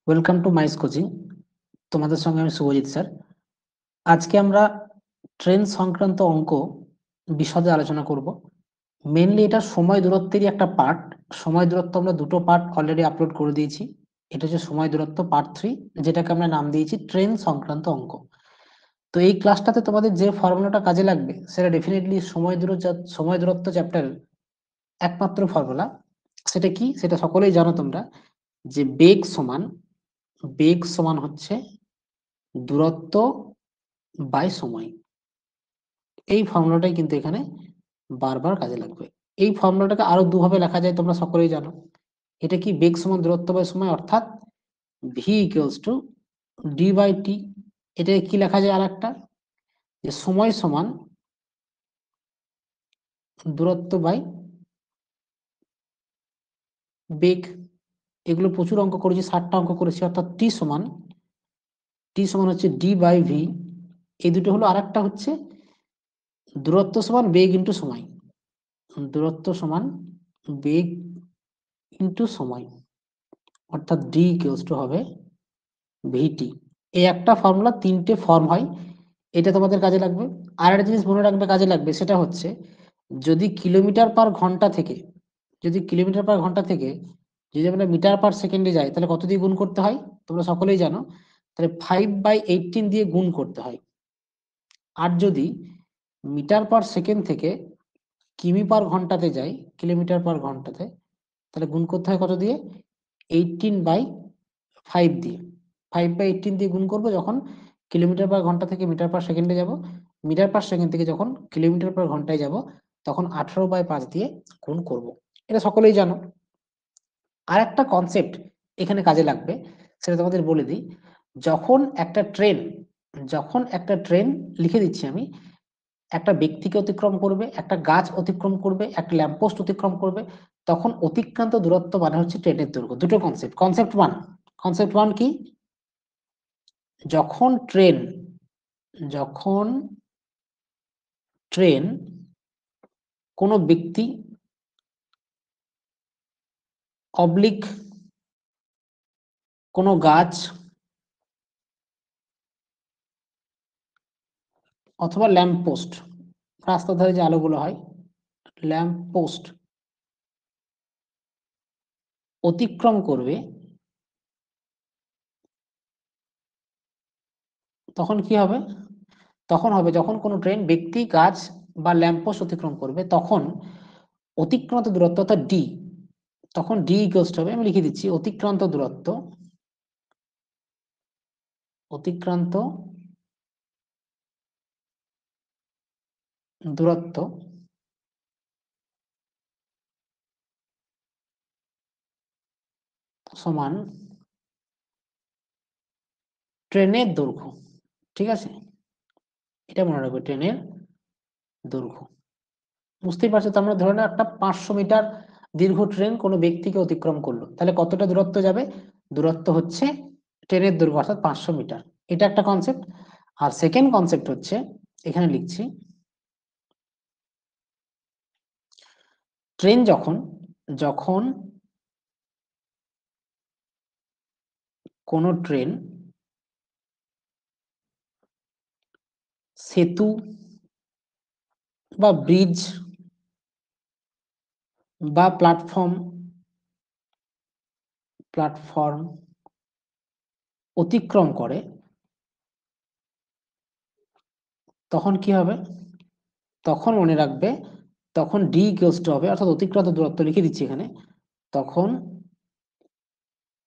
Welcome to মাইস coaching. তোমাদের সঙ্গে আমি শুভজিৎ স্যার। আজকে আমরা ট্রেন সংক্রান্ত অঙ্ক বিশদে আলোচনা করব। মেনলি এটা সময় দূরত্বেরই একটা পার্ট। সময় দূরত্ব আমরা দুটো পার্ট অলরেডি আপলোড করে দিয়েছি। এটা হচ্ছে সময় দূরত্ব পার্ট 3, যেটাকে আমরা নাম দিয়েছি ট্রেন সংক্রান্ত অঙ্ক। তো এই ক্লাসটাতে তোমাদের যে ফর্মুলাটা কাজে লাগবে সেটা ডেফিনেটলি সময় দূরত্ব চ্যাপ্টারের একমাত্র ফর্মুলা। সেটা কি, সেটা সকলেই জানো তোমরা, যে বেগ সমান হচ্ছে দূরত্ব বাই সময়। এই ফর্মুলাটাই কিন্তু এখানে বারবার কাজে লাগবে। এই ফর্মুলাটাকে আরো দুভাবে লেখা যায়, তোমরা সকলেই জানো। এটা কি, বেগ সমান দূরত্ব বাই সময়, অর্থাৎ V equals to D by T. এটা কি লেখা যায় আর একটা, যে সময় সমান দূরত্ব বাই বেগ। এগুলো প্রচুর অঙ্ক করেছি, 60টা অঙ্ক করেছি। অর্থাৎ টি সমান হচ্ছে ডি বাই ভি। এই দুটো হলো। আর একটা হচ্ছে দূরত্ব সমান বেগ ইন্টু সময়। দূরত্ব সমান বেগ ইন্টু সময়, অর্থাৎ ডি ইকুয়ালস টু হবে ভিটি। এই একটা ফর্মুলা তিনটে ফর্ম হয়, এটা তোমাদের কাজে লাগবে। আর একটা জিনিস মনে রাখবে কাজে লাগবে, সেটা হচ্ছে যদি কিলোমিটার পার ঘন্টা থেকে যদি আমরা মিটার পার সেকেন্ডে যাই, তাহলে কত দিয়ে গুণ করতে হয় তোমরা সকলেই জানো। তাহলে 5/18 দিয়ে গুণ করতে হয়। আর যদি মিটার পার সেকেন্ড থেকে কিমি পার ঘন্টাতে যাই, কিলোমিটার পার ঘন্টাতে, তাহলে গুণ করতে হয় কত দিয়ে, 18/5 দিয়ে। 5/18 দিয়ে গুণ করবো যখন কিলোমিটার পার ঘন্টা থেকে মিটার পার সেকেন্ডে যাব। মিটার পার সেকেন্ড থেকে যখন কিলোমিটার পার ঘন্টায় যাব, তখন 18/5 দিয়ে গুণ করব। এটা সকলেই জানো। আর একটা কনসেপ্ট এখানে কাজে লাগবে, সেটা তোমাদের বলে দিই। যখন একটা ট্রেন লিখে দিচ্ছি আমি, একটা ব্যক্তিকে অতিক্রম করবে, একটা গাছ অতিক্রম করবে, একটা ল্যাম্পপোস্ট অতিক্রম করবে, তখন অতিক্রান্ত দূরত্ব মানে হচ্ছে ট্রেনের দৈর্ঘ্য। দুটো কনসেপ্ট। কনসেপ্ট ওয়ান কি, যখন ট্রেন কোনো ব্যক্তি অবলিক কোনো গাছ অথবা ল্যাম্পপোস্ট, রাস্তার ধারে যে আলোগুলো হয়, ল্যাম্পপোস্ট অতিক্রম করবে, তখন কি হবে, যখন কোনো ট্রেন ব্যক্তি গাছ বা ল্যাম্পপোস্ট অতিক্রম করবে, তখন অতিক্রান্ত দূরত্ব অর্থাৎ ডি, তখন ডি ইকুয়ালস হবে, আমি লিখে দিচ্ছি, অতিক্রান্ত দূরত্ব সমান ট্রেনের দৈর্ঘ্য। ঠিক আছে, এটা মনে রাখবে, ট্রেনের দৈর্ঘ্য। বুঝতেই পারছো তো, আমরা ধরে নাও একটা 500 মিটার দীর্ঘ ট্রেন কোনো ব্যক্তিকে অতিক্রম করলো, তাহলে কতটা দূরত্ব যাবে, দূরত্ব হচ্ছে ট্রেনের দৈর্ঘ্য অর্থাৎ 500 মিটার। এটা একটা কনসেপ্ট। আর সেকেন্ড কনসেপ্ট হচ্ছে, এখানে লিখছি, ট্রেন যখন কোনো ট্রেন সেতু বা ব্রিজ বা প্ল্যাটফর্ম অতিক্রম করে, তখন কি হবে, তখন মনে রাখবে, তখন ডি ইকুয়ালস টু হবে, অর্থাৎ অতিক্রান্ত দূরত্ব লিখে দিচ্ছি এখানে, তখন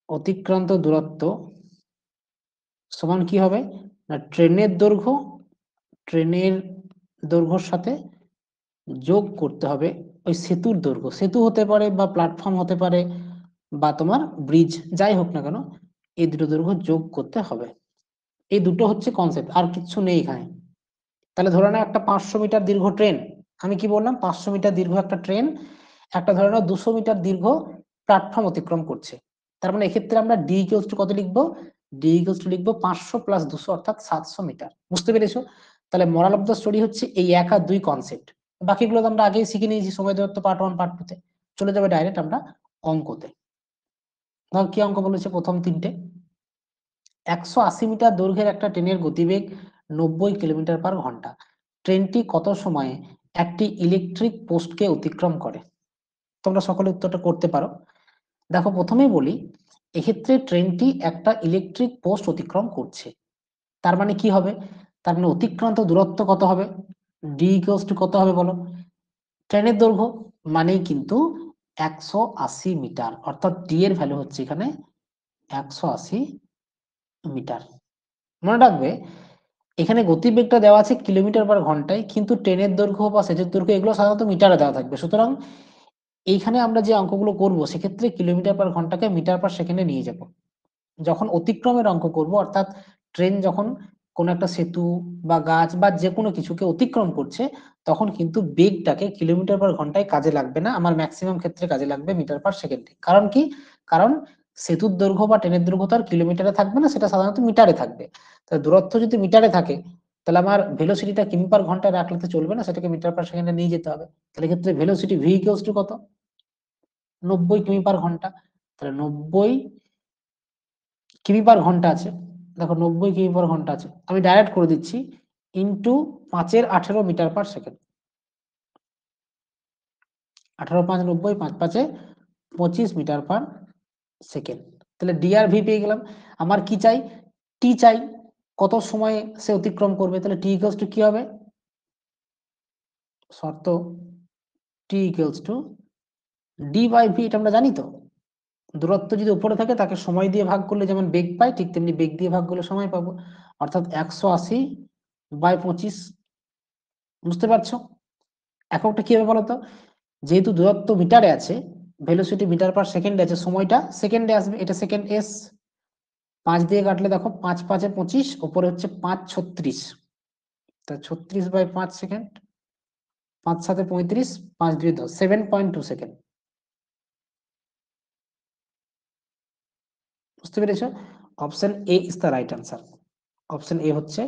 অতিক্রান্ত দূরত্ব সমান কি হবে না, ট্রেনের দৈর্ঘ্যর সাথে যোগ করতে হবে ওই সেতুর দৈর্ঘ্য। সেতু হতে পারে বা প্ল্যাটফর্ম হতে পারে বা তোমার ব্রিজ, যাই হোক না কেন, এই দুটো দৈর্ঘ্য যোগ করতে হবে। এই দুটো হচ্ছে কনসেপ্ট, আর কিছু নেই এখানে। তাহলে ধরে নাও একটা 500 মিটার দীর্ঘ ট্রেন, আমি কি বললাম, 500 মিটার দীর্ঘ একটা ট্রেন একটা ধরে নাও 200 মিটার দীর্ঘ প্ল্যাটফর্ম অতিক্রম করছে। তার মানে এক্ষেত্রে আমরা ডি ইকুয়ালস টু কত লিখবো, ডি ইকুয়ালস টু লিখবো 500 প্লাস 200 অর্থাৎ 700 মিটার। বুঝতে পেরেছো? তাহলে মোরাল অফ দ্য স্টোরি হচ্ছে এই 1 আর 2 কনসেপ্ট। বাকিগুলো তো আমরা আগেই শিখে নিয়েছি সময় দূরত্ব পার্ট 1 পার্ট 2 তে। চলে যাবে ডাইরেক্ট আমরা অঙ্কতে। ধর কি অঙ্ক বলেছে প্রথম তিনটে, 180 মিটার দৈর্ঘ্যের একটা ট্রেনের গতিবেগ 90 কিলোমিটার পার ঘন্টা। ট্রেনটি কত সময়ে একটি ইলেকট্রিক পোস্টকে অতিক্রম করে? তোমরা সকলে উত্তরটা করতে পারো। দেখো প্রথমেই বলি, এক্ষেত্রে ট্রেনটি একটা ইলেকট্রিক পোস্ট অতিক্রম করছে। তার মানে কি হবে? তার মানে অতিক্রান্ত দূরত্ব কত হবে? ডি ইকুয়ালস টু কত হবে বলো? ট্রেনের দৈর্ঘ্য মানেই কিন্তু 180 মিটার, অর্থাৎ ডি এর ভ্যালু হচ্ছে এখানে 180 মিটার। মনে রাখবে এখানে গতিবেগটা দেওয়া আছে কিলোমিটার পার ঘন্টায়, কিন্তু ট্রেনের দৈর্ঘ্য বা সেতুর দৈর্ঘ্য এগুলো সাধারণত মিটারে দেওয়া থাকবে। সুতরাং এইখানে আমরা যে অঙ্কগুলো করব সেক্ষেত্রে কিলোমিটার পার ঘন্টাকে মিটার পার সেকেন্ডে নিয়ে যাব। যখন অতিক্রমের অঙ্ক করব, অর্থাৎ ট্রেন যখন কোনো একটা সেতু বা গাছ বা যে কোনো কিছুকে অতিক্রম করছে, তখন কিন্তু বেগটাকে কিলোমিটার পার ঘন্টায় কাজে লাগবে না, আমার ম্যাক্সিমাম ক্ষেত্রে কাজে লাগবে মিটার পার সেকেন্ডে। কারণ কি? কারণ সেতুর দৈর্ঘ্য বা ট্রেনের দৈর্ঘ্য তো আর কিলোমিটারে থাকবে না, সেটা সাধারণত মিটারে থাকবে। তাহলে দূরত্ব যদি মিটারে থাকে, তাহলে আমার ভেলোসিটিটা কিমি পার ঘন্টায় রাখলে তো চলবে না, সেটাকে মিটার পার সেকেন্ডে নিয়ে যেতে হবে। তাহলে ক্ষেত্রে ভেলোসিটি ভি ইকুয়ালস টু কত? 90 কিমি পার ঘন্টা। তাহলে 90 কিমি পার ঘন্টা আছে, দেখো 90 কিমি পার ঘন্টা আছে, আমি ডাইরেক্ট করে দিচ্ছি ইন্টু 5 এর 18 metre per second. 18 5 90, 5 5 25 metre per second. তাহলে ডি আর ভি পেয়ে গেলাম। আমার কি চাই? টি চাই, কত সময় সে অতিক্রম করবে। তাহলে টি ইকুয়ালস টু কি হবে? শর্ত T equals to D by V, এটা আমরা জানি তো। দূরত্ব যদি উপরে থাকে তাকে সময় দিয়ে ভাগ করলে যেমন বেগ পাই, ঠিক তেমনি বেগ দিয়ে ভাগ করলে সময় পাবো, অর্থাৎ 180 বাই 25। বুঝতে পারছো এককটা কি হবে বলতো? যেহেতু দূরত্ব মিটারে আছে, ভেলোসিটি মিটার পার সেকেন্ডে আছে, সময়টা সেকেন্ডে আসবে, এটা সেকেন্ড এস। 5 দিয়ে কাটলে দেখো 5 5 25, উপরে হচ্ছে 5 36, তা 36 বাই 5 সেকেন্ড, 5 7 35, 5 2 10, 7.2 সেকেন্ড। বুঝতে পেরেছো? Option A is the right answer. Option A হচ্ছে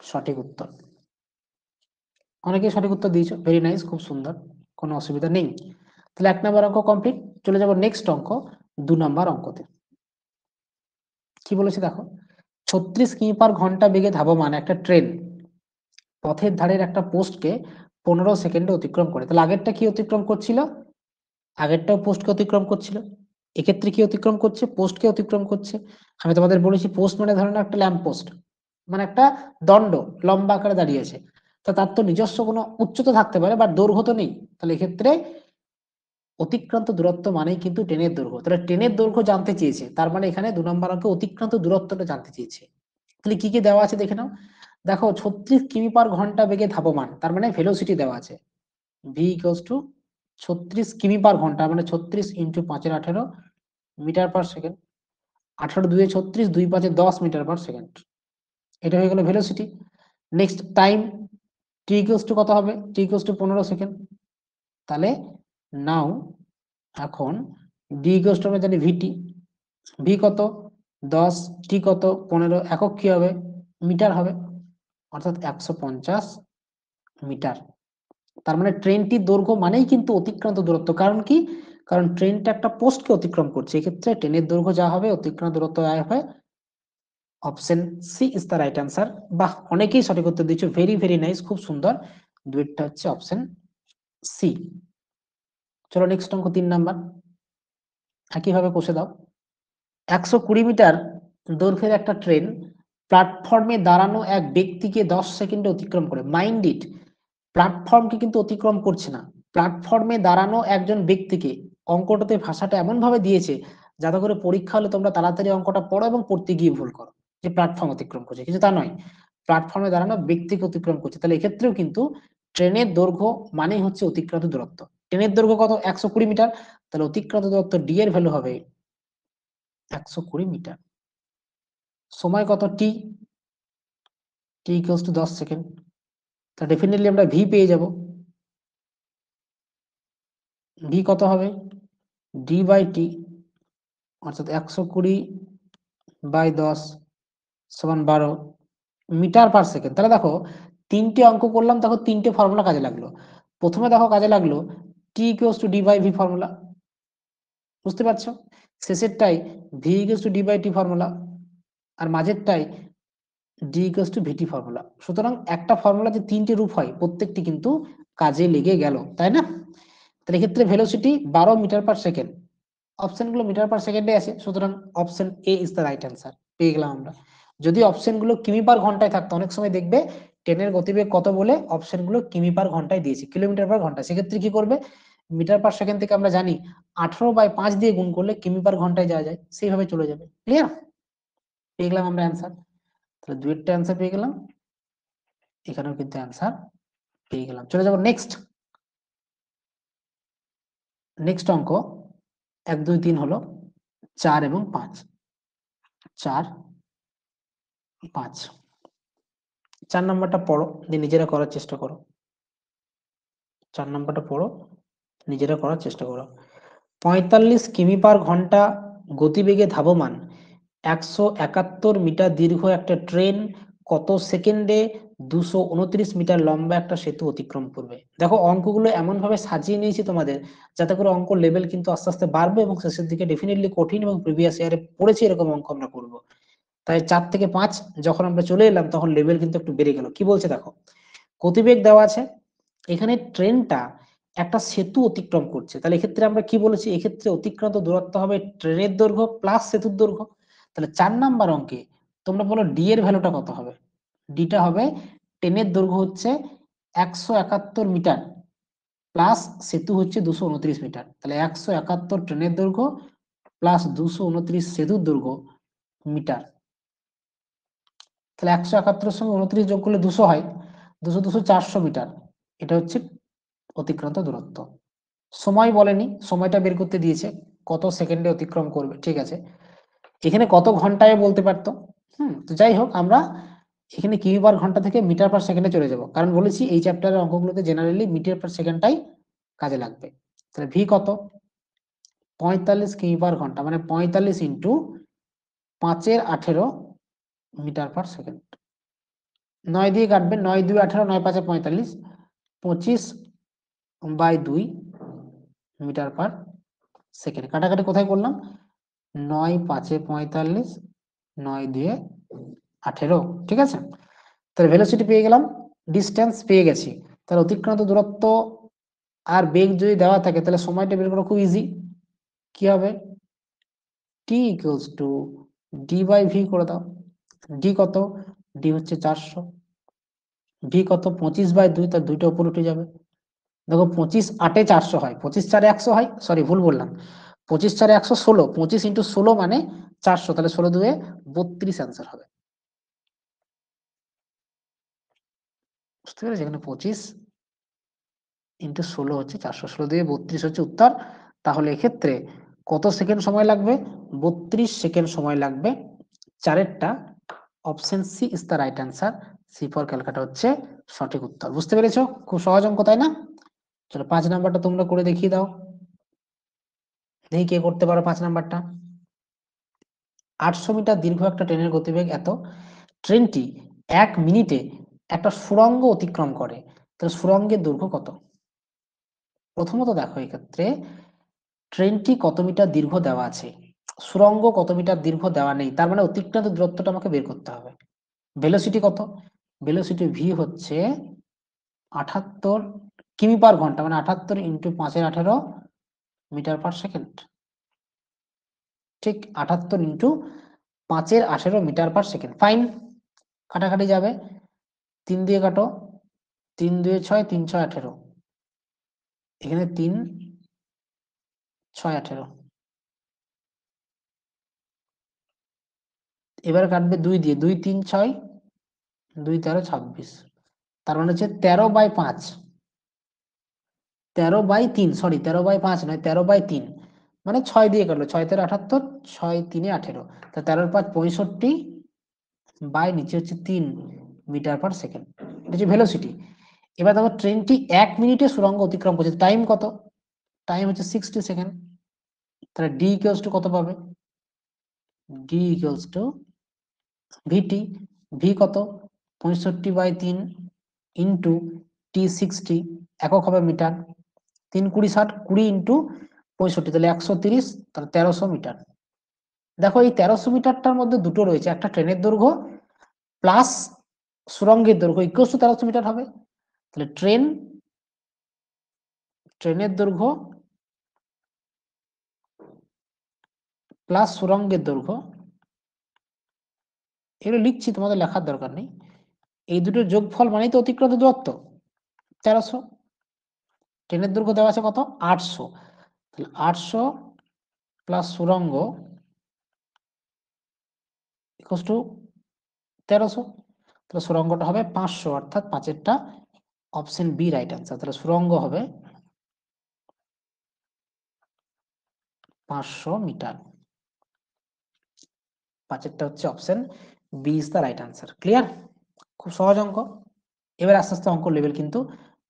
সঠিক উত্তর। অনেকেই সঠিক উত্তর দিয়েছো, ভেরি নাইস, খুব সুন্দর, কোনো অসুবিধা নেই। তাহলে 1 নম্বর অঙ্ক কমপ্লিট। চলে যাব নেক্সট অঙ্ক, 2 নম্বর অঙ্কতে। কি বলেছে দেখো, 36 কিমি পার ঘন্টা বেগে ধাবমান একটা ট্রেন পথের ধারের একটা পোস্টকে 15 সেকেন্ডে অতিক্রম করে। তাহলে আগেরটা কি অতিক্রম করছিল? আগেরটাও পোস্টকে অতিক্রম করছিল। এক্ষেত্রে কি অতিক্রম করছে? পোস্টকে অতিক্রম করছে। আমি তোমাদের বলেছি পোস্ট মানে ধরো একটা ল্যাম্প পোস্ট, মানে একটা দণ্ড লম্বা আকারে দাঁড়িয়ে আছে। তা তার তো নিজস্ব কোনো উচ্চতা থাকতে পারে, বাট দৈর্ঘ্য তো নেই। তাহলে এক্ষেত্রে অতিক্রান্ত দূরত্ব মানেই কিন্তু ট্রেনের দৈর্ঘ্য। তাহলে ট্রেনের দৈর্ঘ্য জানতে চেয়েছে, তার মানে এখানে 2 নম্বর অঙ্কে অতিক্রান্ত দূরত্বটা জানতে চেয়েছে। তাহলে কি কি দেওয়া আছে দেখে নাও। দেখো 36 কিমি পার ঘন্টা বেগে ধাবমান, তার মানে ভেলোসিটি দেওয়া আছে ভি ইকুয়ালস টু 36 কিমি পার ঘন্টা, মানে 36 ইন্টু 5 এর 18 metre per second. 18 2 36, 2 5 10 metre per second. এটা হয়ে গেল velocity. Next time, T equals to কত হবে? T equals to 15 second. তাহলে নাও এখন ডি ইকুয়ালস টু আমরা জানি ভিটি, ভি কত? 10, টি কত? 15, একক কি হবে? মিটার হবে, অর্থাৎ 150 মিটার। তার মানে ট্রেনটির দৈর্ঘ্য মানেই কিন্তু অতিক্রান্ত দূরত্ব। কারণ কি? কারণ ট্রেনটা একটা পোস্টকে অতিক্রম করছে, এক্ষেত্রে ট্রেনের দৈর্ঘ্য যা হবে অতিক্রান্ত দূরত্ব আয় হবে। Option C is the right answer. বাহ, অনেকেই সঠিক উত্তর দিচ্ছ, ভেরি ভেরি নাইস, খুব সুন্দর। দুইটা হচ্ছে অপশন সি। চলো নেক্সট অঙ্ক 3 নাম্বার, একইভাবে কষে দাও। 120 মিটার দৈর্ঘ্যের একটা ট্রেন প্ল্যাটফর্মে দাঁড়ানো এক ব্যক্তিকে 10 সেকেন্ডে অতিক্রম করে। মাইন্ড ইট, প্ল্যাটফর্মকে কিন্তু অতিক্রম করছে না, প্ল্যাটফর্মে দাঁড়ানো একজন ব্যক্তিকে। অঙ্কটাতে ভাষাটা এমন ভাবে দিয়েছে যাতে করে পরীক্ষা হলে তোমরা তাড়াতাড়ি অঙ্কটা পড়ো এবং পড়তে গিয়ে ভুল করো যে প্ল্যাটফর্ম অতিক্রম করছে, কিন্তু তা নয়, প্ল্যাটফর্মে দাঁড়ানো ব্যক্তিকে অতিক্রম করছে। তাহলে এক্ষেত্রেও কিন্তু ট্রেনের দৈর্ঘ্য মানেই হচ্ছে অতিক্রান্ত দূরত্ব। ট্রেনের দৈর্ঘ্য কত? 120 মিটার। তাহলে অতিক্রান্ত দূরত্ব ডি এর ভ্যালু হবে 120 মিটার। সময় কত? টি, টি ইকুয়ালস টু 10 সেকেন্ড। তা ডেফিনেটলি আমরা ভি পেয়ে যাব। ভি কত হবে? ডি বাই টি, অর্থাৎ 120 বাই 10 সমান 12 মিটার পার সেকেন্ড। তাহলে দেখো তিনটে অঙ্ক করলাম, দেখো তিনটে ফর্মুলা কাজে লাগলো। প্রথমে দেখো কাজে লাগলো T equals to D by V formula, বুঝতে পারছো? শেষেরটাই V equals to D by T formula. আর মাঝেরটাই D equals to V T formula. সুতরাং একটা ফর্মুলা যে তিনটে রূপ হয় প্রত্যেকটি কিন্তু কাজে লেগে গেল, তাই না? তাহলে এক্ষেত্রে ভেলোসিটি 12 মিটার পার সেকেন্ড, অপশনগুলো মিটার পার সেকেন্ডে আছে, সুতরাং option A is the right answer পেয়ে গেলাম আমরা। যদি অপশনগুলো কিমি পার ঘন্টায় থাকতো, অনেক সময় দেখবে ট্রেনের গতিবেগ কত বলে অপশনগুলো কিমি পার ঘন্টায় দিয়েছে, কিলোমিটার পার ঘন্টা, সেক্ষেত্রে কি করবে, মিটার পার সেকেন্ড থেকে আমরা জানি 18/5 দিয়ে গুণ করলে কিমি পার ঘন্টায় যাওয়া যায়, সেইভাবে চলে যাবে। ক্লিয়ার? পেয়ে গেলাম আমরা অ্যান্সার। তাহলে দুইটা অ্যান্সার পেয়ে গেলাম, এখানেও কিন্তু অ্যান্সার পেয়ে গেলাম। চলে যাব নেক্সট। নেক্সট অঙ্ক 1 2 3 হলো 4 এবং 5। 4 5, 4 নাম্বারটা পড়ো, দিয়ে নিজেরা করার চেষ্টা করো। 4 নাম্বারটা পড়ো, নিজেরা করার চেষ্টা করো। 45 কিমি পার ঘন্টা গতিবেগে ধাবমান 171 মিটার দীর্ঘ একটা ট্রেন কত সেকেন্ডে 229 মিটার লম্বা একটা সেতু অতিক্রম করবে? দেখো অঙ্কগুলো এমন ভাবে সাজিয়ে নিয়েছি তোমাদের, যাতে করে অঙ্ক লেভেল কিন্তু আস্তে আস্তে বাড়বে এবং শেষের দিকে ডেফিনেটলি কঠিন এবং প্রিভিয়াস ইয়ারে পড়েছি এরকম অঙ্ক আমরা করবো। তাই 4 থেকে 5 যখন আমরা চলে এলাম তখন লেভেল কিন্তু একটু বেড়ে গেল। কি বলছে দেখো, গতিবেগ দেওয়া আছে, এখানে ট্রেনটা একটা সেতু অতিক্রম করছে, তাহলে এক্ষেত্রে আমরা কি বলেছি, এক্ষেত্রে অতিক্রান্ত দূরত্ব হবে ট্রেনের দৈর্ঘ্য প্লাস সেতুর দৈর্ঘ্য। তাহলে 4 নাম্বার অঙ্কে তোমরা বলো ডি এর ভ্যালুটা কত হবে? ডিটা হবে ট্রেনের দৈর্ঘ্য হচ্ছে 171 মিটার প্লাস সেতু হচ্ছে 229 মিটার, তাহলে 171 ট্রেনের দৈর্ঘ্য প্লাস 229 সেতুর দৈর্ঘ্য মিটার। তাহলে 171 সঙ্গে 29 যোগ করলে 200 হয়, 200 200 400 মিটার। এটা হচ্ছে অতিক্রান্ত দূরত্ব। সময় বলেনি, সময়টা বের করতে দিয়েছে কত সেকেন্ডে অতিক্রম করবে, ঠিক আছে। এখানে কত ঘন্টায় বলতে পারতো, তো যাই হোক আমরা এখানে কিমি পার ঘন্টা থেকে মিটার পার সেকেন্ডে চলে যাব, কারণ বলেছি এই চ্যাপ্টারের অঙ্কগুলোতে জেনারেলি মিটার পার সেকেন্ডটাই কাজে লাগবে। তাহলে ভি কত, 45 কিমি পার ঘন্টা, মানে 45 ইন্টু 5 এর 18 মিটার পার সেকেন্ড। 9 দিয়ে কাটবে, 9 2 18, 9 5 45, 25/2 মিটার পার সেকেন্ড। কাটাকাটি কোথায় করলাম, 9 5 45, 9 2 18, ঠিক আছে। তাহলে ভেলোসিটি পেয়ে গেলাম, ডিস্টেন্স পেয়ে গেছি, তাহলে অতিক্রান্ত দূরত্ব আর বেগ যদি দেওয়া থাকে তাহলে সময়টা বের করা খুব ইজি। কি হবে, T equals to D by V করে দাও। ডি কত, ডি হচ্ছে 400, ভি কত 25/2, তার দুইটা উপর উঠে যাবে। দেখো 25 8 এ 400 হয়, 25 4 100 হয়, সরি ভুল বললাম, 25 4 116, 25 ইন্টু 16 মানে 400, তাহলে 16 2 32 অ্যান্সার হবে। বুঝতে পেরেছি, এখানে 25 ইন্টু 16 হচ্ছে 400, 16 2 32 হচ্ছে উত্তর। তাহলে এক্ষেত্রে কত সেকেন্ড সময় লাগবে, 32 সেকেন্ড সময় লাগবে। চারেরটা option C is the right answer, C for Calcutta হচ্ছে সঠিক উত্তর। বুঝতে পেরেছো, খুব সহজ অঙ্ক তাই না? চলো 5 নাম্বারটা তোমরা করে দেখিয়ে দাও, দেখি কে করতে পারো 5 নাম্বারটা। 800 মিটার দীর্ঘ একটা ট্রেনের গতিবেগ এত, ট্রেনটি 1 মিনিটে একটা সুড়ঙ্গ অতিক্রম করে, তাহলে সুড়ঙ্গের দৈর্ঘ্য কত? প্রথমত দেখো এক্ষেত্রে ট্রেনটি কত মিটার দীর্ঘ দেওয়া আছে, সুড়ঙ্গ কত মিটার দীর্ঘ দেওয়া নেই, তার মানে অতিক্রান্ত দূরত্বটা আমাকে বের করতে হবে। ভেলোসিটি কত, ভেলোসিটি ভি হচ্ছে 78 কিমি পার ঘন্টা, মানে 78 ইন্টু 5 এর 18 মিটার পার সেকেন্ড, ঠিক 78 ইন্টু 5 এর 18 মিটার পার সেকেন্ড। ফাইন, কাটাকাটি যাবে, 3 দিয়ে কাটো, 3 2 6, 3 6 18, এখানে 3 6 18, এবার কাটবে 2 দিয়ে, 2 3 6, 2 13 26, তার মানে হচ্ছে 13/5, 13/3, সরি 13/5 নয় 13/3, মানে 6 দিয়ে কাটলো, 6 13 78, 6 3 18, তা 13 5 65 বাই নিচে হচ্ছে 3 মিটার পার সেকেন্ড, এটা হচ্ছে ভেলোসিটি। এবার দেখো ট্রেনটি 1 মিনিটে সুড়ঙ্গ অতিক্রম করছে, টাইম কত, টাইম হচ্ছে 60 সেকেন্ড, তাহলে ডি ইকুয়ালস টু কত পাবে, D equals to V T, V কত 65/3 ইন্টু টি 60, একক হবে মিটার, 3 20 60, 20 ইন্টু 65, তাহলে 130, তাহলে 1300 মিটার। দেখো এই 1300 মিটারটার মধ্যে দুটো রয়েছে, একটা ট্রেনের দৈর্ঘ্য প্লাস সুরঙ্গের দৈর্ঘ্য ইকুয়াল টু 1300 মিটার হবে। তাহলে ট্রেনের দৈর্ঘ্য প্লাস সুরঙ্গের দৈর্ঘ্য, এগুলো লিখছি, তোমাদের লেখার দরকার নেই। এই দুটোর যোগফল মানেই তো অতিক্রান্ত দূরত্ব 1300। ট্রেনের দৈর্ঘ্য দেওয়া আছে কত 800, তাহলে 800 প্লাস সুরঙ্গ ইকুয়াল টু 1300। তাহলে সুরঙ্গটা হবে 500, অর্থাৎ পাঁচেরটা অপশন বি রাইট অ্যান্সার। তাহলে সুরঙ্গ হবে 500 মিটার, পাঁচেরটা হচ্ছে option B is the right answer. Clear? খুব সহজ অঙ্ক। এবার আস্তে আস্তে অঙ্ক লেভেল কিন্তু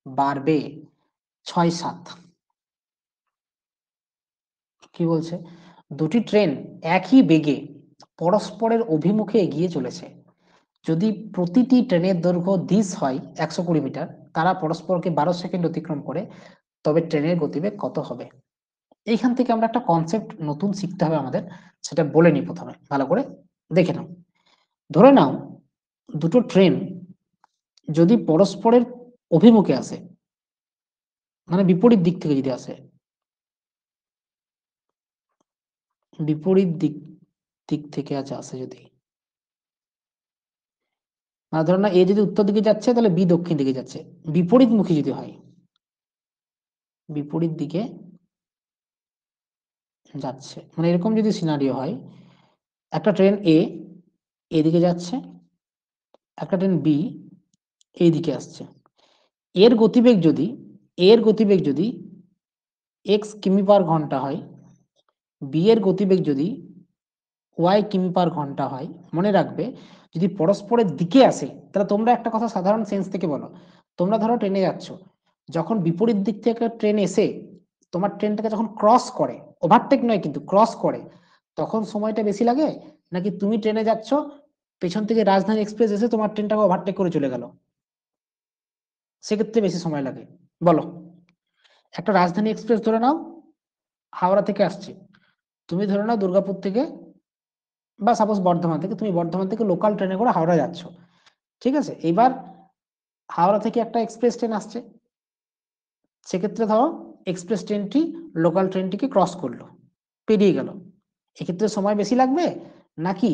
বাড়বে। 6-7 কি বলছে, দুটি ট্রেন একই বেগে পরস্পরের অভিমুখে এগিয়ে চলেছে। যদি প্রতিটি ট্রেনের দৈর্ঘ্য দিস হয় 120 মিটার, তারা পরস্পরকে 12 সেকেন্ড অতিক্রম করে, তবে ট্রেনের গতিবেগ কত হবে? এইখান থেকে আমরা একটা কনসেপ্ট নতুন শিখতে হবে আমাদের, সেটা বলে নিই প্রথমে, ভালো করে দেখে নাও। ধরে নাও দুটো ট্রেন যদি পরস্পরের অভিমুখে আসে, মানে বিপরীত দিক থেকে যদি আসে, বিপরীত দিক দিক থেকে আসে যদি, মানে ধরো না এ যদি উত্তর দিকে যাচ্ছে তাহলে বি দক্ষিণ দিকে যাচ্ছে, বিপরীতমুখী যদি হয়, বিপরীত দিকে যাচ্ছে, মানে এরকম যদি সিনারিও হয়, একটা ট্রেন এ এদিকে যাচ্ছে, একটা ট্রেন বি এইদিকে আসছে, এর গতিবেগ যদি এক্স কিমি পার ঘন্টা হয়, বি এর গতিবেগ যদি ওয়াই কিমি পার ঘন্টা হয়, মনে রাখবে যদি পরস্পরের দিকে আসে, তাহলে তোমরা একটা কথা সাধারণ সেন্স থেকে বলো, তোমরা ধরো ট্রেনে যাচ্ছ, যখন বিপরীত দিক থেকে ট্রেন এসে তোমার ট্রেনটাকে যখন ক্রস করে, ওভারটেক নয় কিন্তু ক্রস করে, তখন সময়টা বেশি লাগে, নাকি তুমি ট্রেনে যাচ্ছ, পেছন থেকে রাজধানী এক্সপ্রেস এসে তোমার ট্রেনটাকে ওভারটেক করে চলে গেল, সেক্ষেত্রে বেশি সময় লাগে? বলো। একটা রাজধানী এক্সপ্রেস ধরে নাও, হাওড়া থেকে আসছে, তুমি ধরে নাও দুর্গাপুর থেকে বা সাপোজ বর্ধমান থেকে, তুমি বর্ধমান থেকে লোকাল ট্রেনে করে হাওড়া যাচ্ছ, ঠিক আছে? এবার হাওড়া থেকে একটা এক্সপ্রেস ট্রেন আসছে, সেক্ষেত্রে ধরো এক্সপ্রেস ট্রেনটি লোকাল ট্রেনটিকে ক্রস করলো, পেরিয়ে গেল, এক্ষেত্রে সময় বেশি লাগবে, নাকি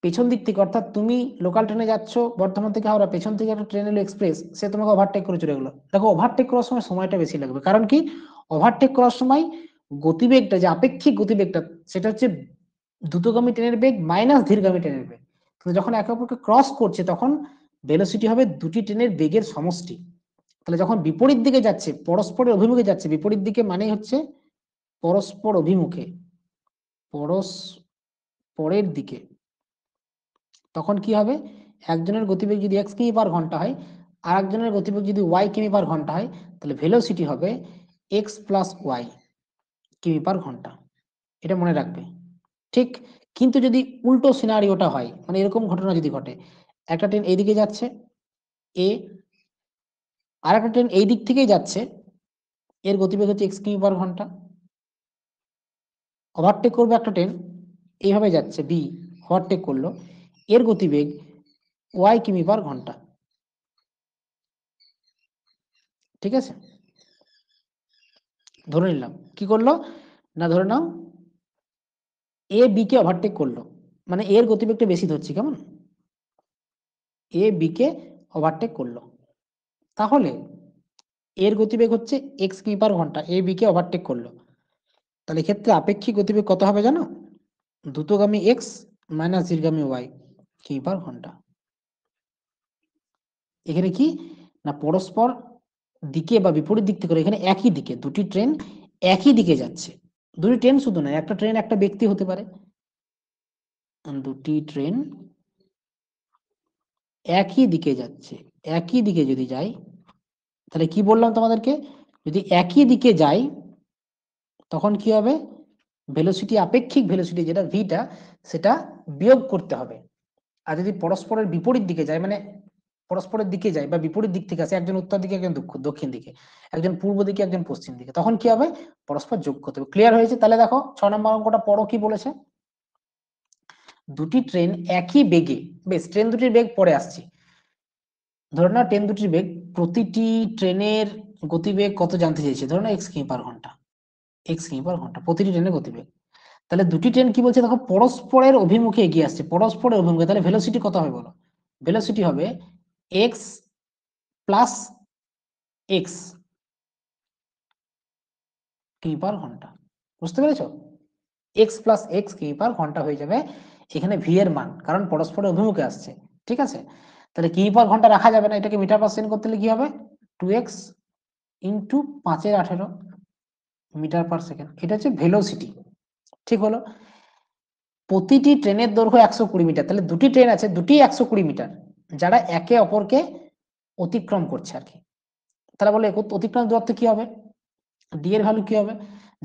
পেছন দিক থেকে, অর্থাৎ তুমি লোকাল ট্রেনে যাচ্ছ বর্ধমান থেকে হাওড়া, পেছন থেকে একটা ট্রেন এলো এক্সপ্রেস, সে তোমাকে ওভারটেক করে চলে গেলো, দেখো ওভারটেক করার সময় সময়টা বেশি লাগবে, কারণ কি ওভারটেক করার সময় গতিবেগটা, যে আপেক্ষিক গতিবেগটা, সেটা হচ্ছে দ্রুতগামী ট্রেনের বেগ মাইনাস ধীরগামী ট্রেনের বেগ, কিন্তু যখন একে অপরকে ক্রস করছে তখন ভেলোসিটি হবে দুটি ট্রেনের বেগের সমষ্টি। তাহলে যখন বিপরীত দিকে যাচ্ছে, পরস্পরের অভিমুখে যাচ্ছে, বিপরীত দিকে মানে হচ্ছে পরস্পর অভিমুখে, পরস্পরের দিকে, তখন কি হবে, একজনের গতিবেগ যদি এক্স কিমি পার ঘন্টা হয়, আর একজনের গতিবেগ যদি ওয়াই কিমি পার ঘন্টা হয়, তাহলে ভেলোসিটি হবে এক্স প্লাস ওয়াই কিমি পার ঘন্টা। এটা মনে রাখবে, ঠিক? কিন্তু যদি উল্টো সিনারিওটা হয়, মানে এরকম ঘটনা যদি ঘটে, একটা ট্রেন এইদিকে যাচ্ছে এ, আর একটা ট্রেন এই দিক থেকেই যাচ্ছে, এর গতিবেগ হচ্ছে এক্স কিমি পার ঘন্টা, ওভারটেক করবে একটা ট্রেন এইভাবে যাচ্ছে বি, ওভারটেক করলো, এর গতিবেগ ওয়াই কিমি পার ঘন্টা, ঠিক আছে? ধরে নিলাম কি করলো, না ধরে নাও এ বি কে ওভারটেক করলো, মানে এর গতিবেগটা বেশি ধরছি, কেমন, এ বি কে ওভারটেক করলো, তাহলে এর গতিবেগ হচ্ছে এক্স কিমি পার ঘন্টা, এ বি কে ওভারটেক করলো, তাহলে এক্ষেত্রে আপেক্ষিক গতিবেগ কত হবে জানো, দ্রুতগামী এক্স মাইনাস ধীরগামী ওয়াই কিমি পার ঘন্টা। এখানে কি, না পরস্পর দিকে বা বিপরীত দিক থেকে, এখানে একই দিকে দুটি ট্রেন একই দিকে যাচ্ছে, দুটি ট্রেন শুধু নয়, একটা ট্রেন একটা ব্যক্তি হতে পারে, দুটি ট্রেন একই দিকে যাচ্ছে, একই দিকে যদি যাই, তাহলে কি বললাম তোমাদেরকে, যদি একই দিকে যাই তখন কি হবে, ভেলোসিটি, আপেক্ষিক ভেলোসিটি যেটা ভিটা, সেটা বিয়োগ করতে হবে। আর যদি পরস্পরের বিপরীত দিকে যায়, মানে পরস্পরের দিকে যায় বা বিপরীত দিক থেকে আসে, একজন উত্তর দিকে একজন দক্ষিণ দিকে, একজন পূর্ব দিকে একজন পশ্চিম দিকে, তখন কি হবে, পরস্পর যোগ করতে হবে। ক্লিয়ার হয়েছে? তাহলে দেখো 6 নম্বর অঙ্কটা পড়ো কি বলেছে। দুটি ট্রেন একই বেগে, বেশ ট্রেন দুটির বেগ পরে আসছি, ধরে নাও ট্রেন দুটির বেগ, প্রতিটি ট্রেনের গতিবেগ কত জানতে চেয়েছে, ধরে নাও এক্স কিমি পার ঘন্টা, এক্স কিমি পার ঘন্টা প্রতিটি ট্রেনের গতিবেগ। তাহলে দুটি ট্রেন কি বলছে দেখো, পরস্পরের অভিমুখে এগিয়ে আসছে, পরস্পরের অভিমুখে, তাহলে ভেলোসিটি কত হবে বলো, ভেলোসিটি হবে এক্স প্লাস এক্স কিমি পার ঘন্টা। বুঝতে পেরেছো? এক্স প্লাস এক্স কিমি পার ঘন্টা হয়ে যাবে এখানে ভি এর মান, কারণ পরস্পরের অভিমুখে আসছে। ঠিক আছে, তাহলে কিমি পার ঘন্টা রাখা যাবে না, এটাকে মিটার পার সেকেন্ড করতে হলে কি হবে, 2x into 5-18 metre per second, এটা হচ্ছে ভেলোসিটি। ঠিক হলো, প্রতিটি ট্রেনের দৈর্ঘ্য 120 মিটার, তাহলে দুটি ট্রেন আছে, দুটি 120 মিটার, যারা একে অপরকে অতিক্রম করছে আর কি। তাহলে বলে অতিক্রম দূরত্ব কি হবে, ডি এর ভ্যালু কি হবে,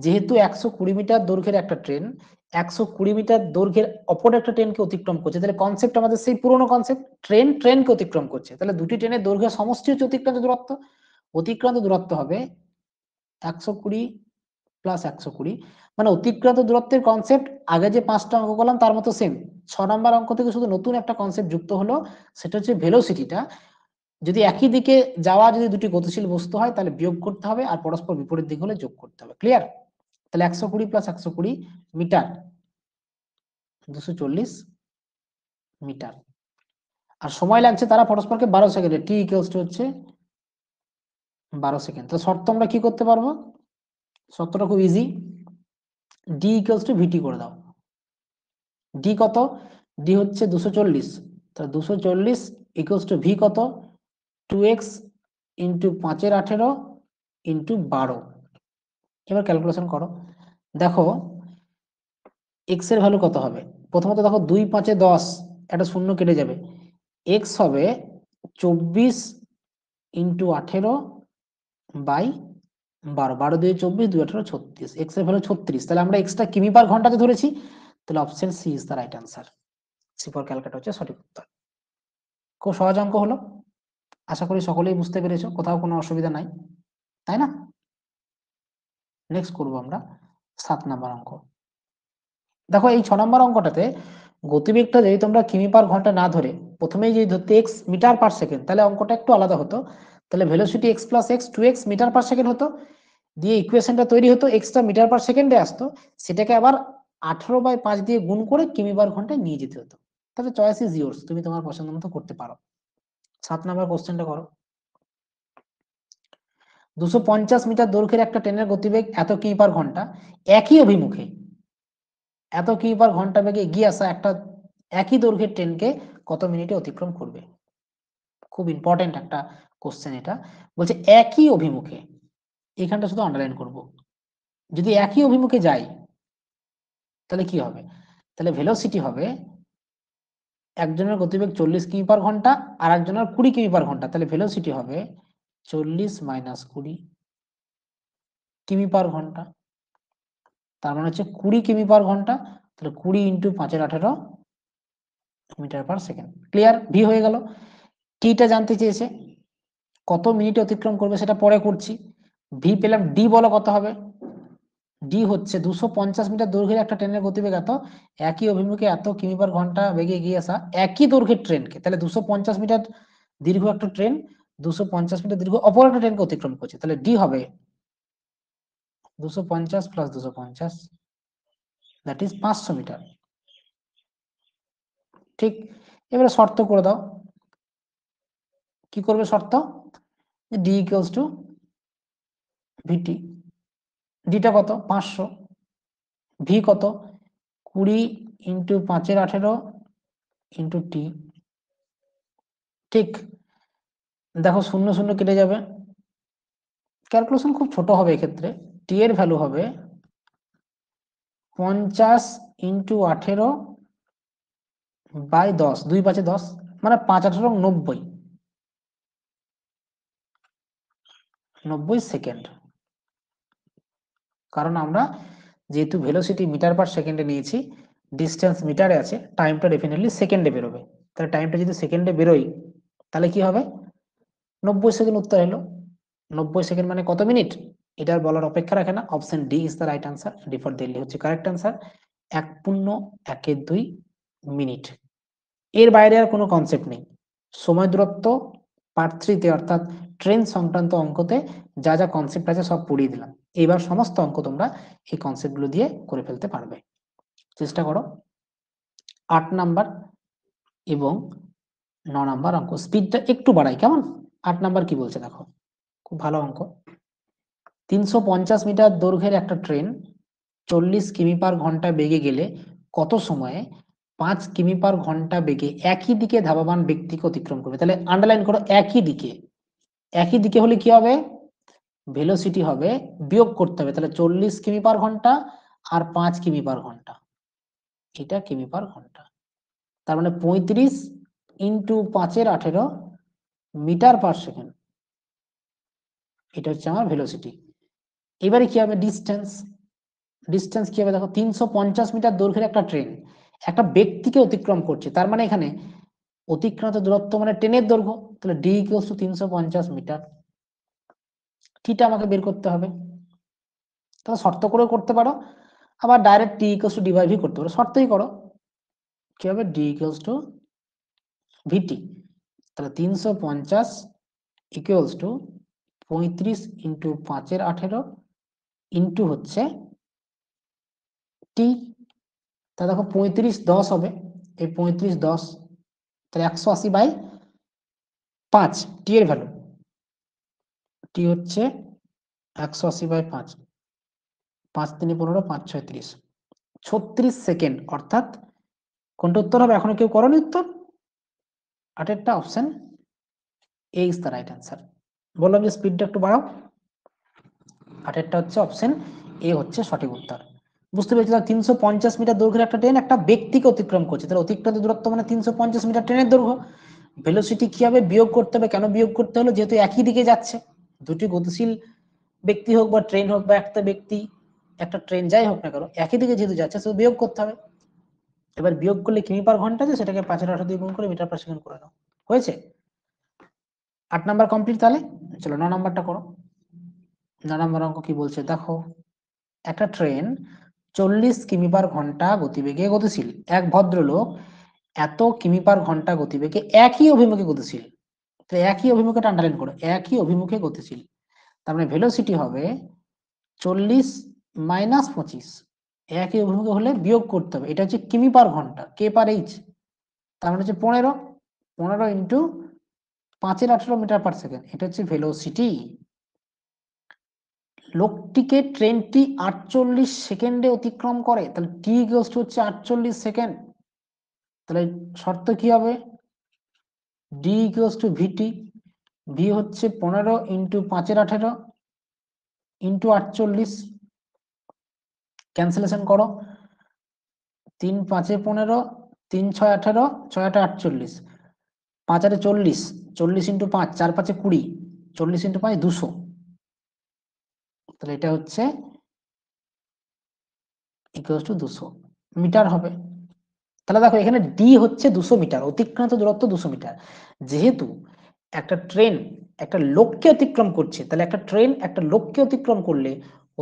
যেহেতু 120 মিটার দৈর্ঘ্যের একটা ট্রেন 120 মিটার দৈর্ঘ্যের অপর একটা ট্রেনকে অতিক্রম করছে, তাহলে কনসেপ্ট আমাদের সেই পুরোনো কনসেপ্ট, ট্রেন ট্রেনকে অতিক্রম করছে, তাহলে দুটি ট্রেনের দৈর্ঘ্য সমষ্টি হচ্ছে অতিক্রান্ত দূরত্ব, অতিক্রান্ত দূরত্ব হবে 120 প্লাস 120, মানে অতিক্রান্ত দূরত্বের কনসেপ্ট আগে যে 5টা অঙ্ক করলাম তার মতো সেম, 6 নম্বর অঙ্ক থেকে শুধু নতুন একটা কনসেপ্ট যুক্ত হলো, সেটা হচ্ছে ভেলোসিটিটা যদি একই দিকে যাওয়া যদি দুটি গতিশীল বস্তু হয় তাহলে বিয়োগ করতে হবে, আর পরস্পর বিপরীত দিক হলে যোগ করতে হবে। ক্লিয়ার? তাহলে 120 প্লাস 120 মিটার 240 মিটার, আর সময় লাগছে তারা পরস্পরকে 12 সেকেন্ডে, টি ইকুয়ালস টু হচ্ছে 12 সেকেন্ড। তো শর্ত আমরা কি করতে পারবো, শর্তটা খুব ইজি, ডি ইকুয়ালস টু ভিটি করে দাও। ডি কত, ডি হচ্ছে 240, তাহলে 240 ইকুয়ালস টু ভি কত, 2x ইন্টু 5-18 ইন্টু 12। এবার ক্যালকুলেশন করো, দেখো এক্স এর ভ্যালু কত হবে, প্রথমত দেখো 2-5-10, একটা শূন্য কেটে যাবে, এক্স হবে 24 ইন্টু 18 বাই 12, 12 দিয়ে 24, 2-18 36, এক্স এর ভ্যালু 36, তাহলে আমরা এক্সটা কিমি পার ঘন্টাতে ধরেছি, তাহলে option C is the right answer, C for Calcutta হচ্ছে সঠিক উত্তর। খুব সহজ অঙ্ক হলো, আশা করি সকলেই বুঝতে পেরেছো, কোথাও কোনো অসুবিধা নাই, তাই না? নেক্সট করবো আমরা 7 নাম্বার অঙ্ক। দেখো এই 6 নম্বর অঙ্কটাতে গতিবেগটা যদি তোমরা কিমি পার ঘন্টা না ধরে প্রথমেই যদি ধরতে এক্স মিটার পার সেকেন্ড, তাহলে অঙ্কটা একটু আলাদা হতো, তাহলে velocity X plus X 2x metre per second হতো, দিয়ে ইকুয়েশনটা তৈরি হতো, এক্সটা মিটার পার সেকেন্ডে আসতো, সেটাকে আবার 18/5 দিয়ে গুণ করে কিমি পার ঘন্টায় নিয়ে যেতে হতো। তাহলে চয়েস ইজ ইয়োর্স, তুমি তোমার পছন্দ মতো করতে পারো। 7 নম্বর কোশ্চেনটা করো, 250 মিটার দৈর্ঘ্যের একটা ট্রেনের গতিবেগ এত কিমি পার ঘন্টা, একই অভিমুখে এত কিমি পার ঘন্টা বেগে এগিয়ে আসা একটা একই দৈর্ঘ্যের ট্রেনকে কত মিনিটে অতিক্রম করবে। খুব ইম্পর্টেন্ট একটা কোশ্চেন এটা, বলছে একই অভিমুখে, এখানটা শুধু আন্ডারলাইন করব, যদি একই অভিমুখে যাই তাহলে কি হবে, তাহলে ভেলোসিটি হবে একজনের গতিবেগ 40 কিমি পার ঘন্টা আর একজনের 20 কিমি পার ঘন্টা, তাহলে ভেলোসিটি হবে 40 মাইনাস 20 কিমি পার ঘন্টা, তার মানে হচ্ছে 20 কিমি পার ঘন্টা, তাহলে 20 into 5-18 metre per second. Clear? V হয়ে গেল। টিটা জানতে চেয়েছে কত মিনিটে অতিক্রম করবে, সেটা পরে করছি। ভি পেলাম, ডি বলো কত হবে, ডি হচ্ছে 250 মিটার দৈর্ঘ্যের একটা ট্রেনের গতিবেগ এত, একই অভিমুখে এত কিমি পার ঘন্টা বেগে এগিয়ে আসা একই দৈর্ঘ্যের ট্রেনকে, তাহলে 250 মিটার দীর্ঘ একটা ট্রেন 250 মিটার দীর্ঘ অপর একটা ট্রেনকে অতিক্রম করছে, তাহলে ডি হবে 250 প্লাস 250, দ্যাট ইজ 500 মিটার। ঠিক, এবারে শর্ত করে দাও, কি করবে শর্ত, ডি ইকুয়ালস টু ভিটি, ডিটা কত 500, ভি কত 20 ইন্টু 5-18 ইন্টু টি। ঠিক, দেখো শূন্য শূন্য কেটে যাবে, ক্যালকুলেশন খুব ছোট হবে এক্ষেত্রে, টি এর ভ্যালু হবে 50 ইন্টু 18 বাই 10, 2-5-10, মানে 5-18 90 সেকেন্ড, কারণ আমরা যেহেতু ভেলোসিটি মিটার পার সেকেন্ডে নিয়েছি, ডিস্টেন্স মিটারে আছে, টাইমটা ডেফিনেটলি সেকেন্ডে বেরোবে, তাহলে টাইমটা যদি সেকেন্ডে বেরোই তাহলে কি হবে 90 সেকেন্ড উত্তর এলো। 90 সেকেন্ড মানে কত মিনিট, এটার বলার অপেক্ষা রাখে না, option D is the right answer, D for Delhi হচ্ছে কারেক্ট আনসার। 1.1-2 মিনিট। এর বাইরে আর কোনো কনসেপ্ট নেই। সময় দূরত্ব পার্ট 3-তে অর্থাৎ ট্রেন সংক্রান্ত অঙ্কতে যা যা কনসেপ্ট আছে সব পড়িয়ে দিলাম। এবার সমস্ত অঙ্ক তোমরা এই কনসেপ্টগুলো দিয়ে করে ফেলতে পারবে। চেষ্টা করো। 8 নাম্বার এবং 9 নাম্বার অঙ্ক স্পিডটা একটু বাড়াই, কেমন? 8 নাম্বার কি বলছে দেখো, খুব ভালো অঙ্ক। 350 মিটার দৈর্ঘ্যের একটা ট্রেন 40 কিমি পার ঘন্টা বেগে গেলে কত সময়ে 5 কিমি পার ঘন্টা বেগে একই দিকে ধাবমান ব্যক্তিকে অতিক্রম করবে? তাহলে আন্ডারলাইন করো, একই দিকে। একই দিকে হলে কি হবে? ভেলোসিটি হবে, বিয়োগ করতে হবে, তাহলে 40 কিমি পার ঘন্টা আর 5 কিমি পার ঘন্টা, এটা কিমি পার ঘন্টা। তার মানে 35 ইন্টু 5-এর 18 মিটার পার সেকেন্ড, এটা হচ্ছে আমার ভেলোসিটি। এবারে কি হবে? ডিস্টেন্স। ডিস্টেন্স কি হবে দেখো, 350 মিটার দৈর্ঘ্যের একটা ট্রেন একটা ব্যক্তিকে অতিক্রম করছে, তার মানে এখানে অতিক্রান্ত দূরত্ব মানে ট্রেনের দৈর্ঘ্য, তাহলে ডি ইকুয়ালস টু 350 মিটার। টিটা আমাকে বের করতে হবে, তাহলে শর্ত করেও করতে পারো, আবার direct T equals to D by V করতে পারো, শর্তই করো। কি হবে? D equals to V T. তাহলে 350 ইকুয়ালস টু 35 ইন্টু 5-এর 18 ইন্টু হচ্ছে টি। তা দেখো 35-10 হবে, এই 35-10, তাহলে 180/5 টি এর ভ্যালু। টি হচ্ছে 180/5, 5 3 15, 5 6 30, 36 সেকেন্ড। অর্থাৎ কোনটা উত্তর হবে? এখনো কেউ করনি উত্তর? আটেরটা option A is the right answer. বললাম যে স্পিডটা একটু বাড়াও। আটেরটা হচ্ছে অপশন এ হচ্ছে সঠিক উত্তর। বুঝতে পেরেছি? 350 মিটার দৈর্ঘ্যের একটা ট্রেন একটা ব্যক্তিকে অতিক্রম করছে, তাহলে অতিক্রান্ত দূরত্ব মানে 350 মিটার ট্রেনের দৈর্ঘ্য। ভেলোসিটি কি হবে? বিয়োগ করতে হবে। কেন বিয়োগ করতে হলো? যেহেতু একই দিকে যাচ্ছে, দুটি গতিশীল ব্যক্তি হোক বা ট্রেন হোক বা একটা ব্যক্তি একটা ট্রেন যাই হোক না কেন, একই দিকে যেহেতু যাচ্ছে তো বিয়োগ করতে হবে। এবার বিয়োগ করলে কিমি পার ঘন্টা আছে, সেটাকে 5-18 দিয়ে গুণ করে মিটার পার সেকেন্ড করে নাও, হয়েছে। 8 নাম্বার কমপ্লিট। তাহলে চলো 9 নাম্বারটা করো। 9 নাম্বার অঙ্ক কি বলছে দেখো, একটা ট্রেন 40 কিমি পার ঘন্টা গতিবেগে গতিশীল, এক ভদ্রলোক এত কিমি পার ঘন্টা গতিবেগে একই অভিমুখে গতিশীল। তো একই অভিমুখে আন্ডারলাইন করো, একই অভিমুখে গতিশীল, তার মানে ভেলোসিটি হবে 40 মাইনাস 25। একই অভিমুখে হলে বিয়োগ করতে হবে, এটা হচ্ছে কিমি পার ঘন্টা, কে পার এইচ, তার মানে হচ্ছে 15 ইন্টু 5-এর 18 মিটার পার সেকেন্ড, এটা হচ্ছে ভেলোসিটি। লোকটিকে ট্রেনটি 48 সেকেন্ডে অতিক্রম করে, তাহলে টি ইকুয়ালস টু হচ্ছে 48 সেকেন্ড। তাহলে শর্ত কি হবে? D equals to V T. V হচ্ছে 15 ইন্টু 5-এর 18 ইন্টু 48, ক্যান্সেলেশন করো। 3 5 15, 3 6 18, 6 8 48, 5 8 40, 40 ইন্টু 5, 4 5 20, 40 ইন্টু 5 200, তাহলে এটা হচ্ছে ইকুয়ালস টু 200 মিটার হবে। তাহলে দেখো এখানে ডি হচ্ছে 200 মিটার, অতিক্রান্ত দূরত্ব 200 মিটার। যেহেতু একটা ট্রেন একটা লোককে অতিক্রম করছে, তাহলে একটা ট্রেন একটা লোককে অতিক্রম করলে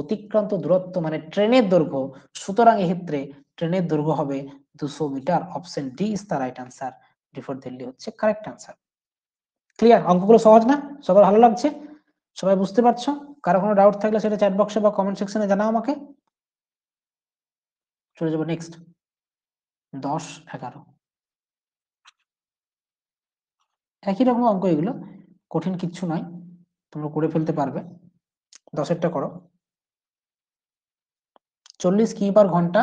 অতিক্রান্ত দূরত্ব মানে ট্রেনের দৈর্ঘ্য, সুতরাং এক্ষেত্রে ট্রেনের দৈর্ঘ্য হবে 200 metre. Option D is the right answer, D for Delhi হচ্ছে কারেক্ট আনসার। ক্লিয়ার? অঙ্কগুলো সহজ না? সবার ভালো লাগছে? সবাই বুঝতে পারছো? কারো কোনো ডাউট থাকলে সেটা চ্যাট বক্সে বা কমেন্ট সেকশনে জানাও আমাকে। চলে যাবো নেক্সট 10 11। একই রকম অঙ্ক এগুলো, কঠিন কিচ্ছু নয়, তোমরা করে ফেলতে পারবে। 10-এরটা করো। 40 কিমি পার ঘন্টা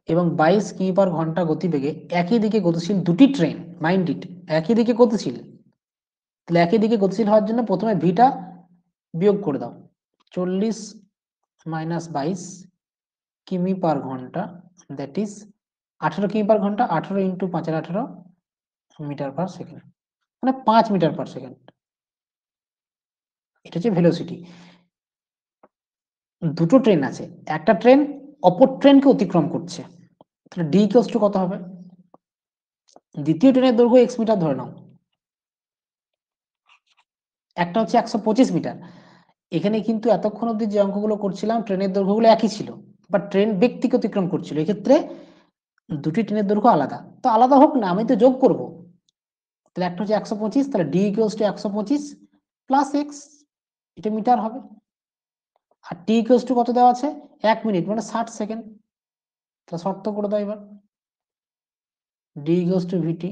এবং 22 কিমি পার ঘন্টা গতিবেগে একই দিকে গতিশীল দুটি ট্রেন, মাইন্ড ইট, একই দিকে গতিশীল, তাহলে একই দিকে গতিশীল হওয়ার জন্য প্রথমে ভিটা বিয়োগ করে দাও। 40 মাইনাস 22 কিমি পার ঘন্টা, দ্যাট ইজ 18 কিমি পার ঘন্টা, 18 ইন্টু 5-এর 18 মিটার পার সেকেন্ড, মানে 5 মিটার পার সেকেন্ড, এটা হচ্ছে ভেলোসিটি। দুটো ট্রেন আছে, একটা ট্রেন অপর ট্রেনকে অতিক্রম করছে, তাহলে ডি ইকুয়ালস টু কত হবে? দ্বিতীয় ট্রেনের দৈর্ঘ্য এক্স মিটার ধরে নাও, একটা হচ্ছে 125 মিটার। এখানে কিন্তু এতক্ষণ অব্দি যে অঙ্কগুলো করছিলাম ট্রেনের দৈর্ঘ্যগুলো একই ছিল, বাট ট্রেন ব্যক্তিকে অতিক্রম করছিল, এক্ষেত্রে দুটি ট্রেনের দৈর্ঘ্য আলাদা, তো আলাদা হোক না, আমি তো যোগ করব। তাহলে একটা হচ্ছে 125, তাহলে D equals two 125 plus x, এটা মিটার হবে। আর টি ইকুয়ালস টু কত দেওয়া আছে, 1 মিনিট মানে 60 সেকেন্ড। তাহলে শর্ত করে দাও এবার, ডি ইকুয়ালস টু ভিটি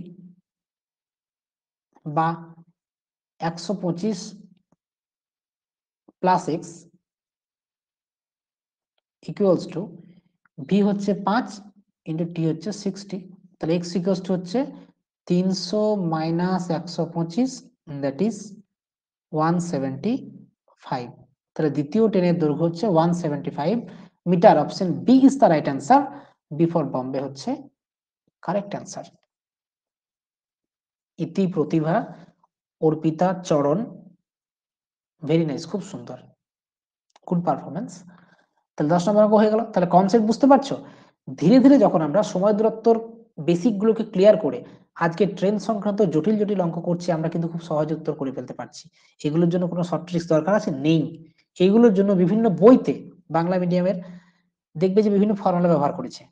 বা 125 plus x equals to V হচ্ছে 5 ইন্টু টি হচ্ছে 60। তাহলে এক্স ইকুয়ালস টু হচ্ছে 300 মাইনাস 125, দ্যাট ইজ 175। তাহলে দ্বিতীয় ট্রেনের দৈর্ঘ্য হচ্ছে 175 metre. Option B is the right answer, B for Bombay হচ্ছে কারেক্ট অ্যান্সার। ইতি প্রতিভা অর্পিতা চরণ, ভেরি নাইস, খুব সুন্দর, গুড পারফরমেন্স। তাহলে 10 নম্বর অঙ্ক হয়ে গেল। তাহলে কনসেপ্ট বুঝতে পারছো? ধীরে ধীরে যখন আমরা সময় দূরত্বর বেসিক গুলোকে ক্লিয়ার করে আজকে ট্রেন সংক্রান্ত জটিল জটিল অঙ্ক করছি, আমরা কিন্তু খুব সহজে উত্তর করে ফেলতে পারছি। এগুলোর জন্য কোনো শর্ট ট্রিক্স দরকার আছে? নেই। এইগুলোর জন্য বিভিন্ন বইতে বাংলা মিডিয়ামের দেখবে যে বিভিন্ন ফর্মুলা ব্যবহার করেছে।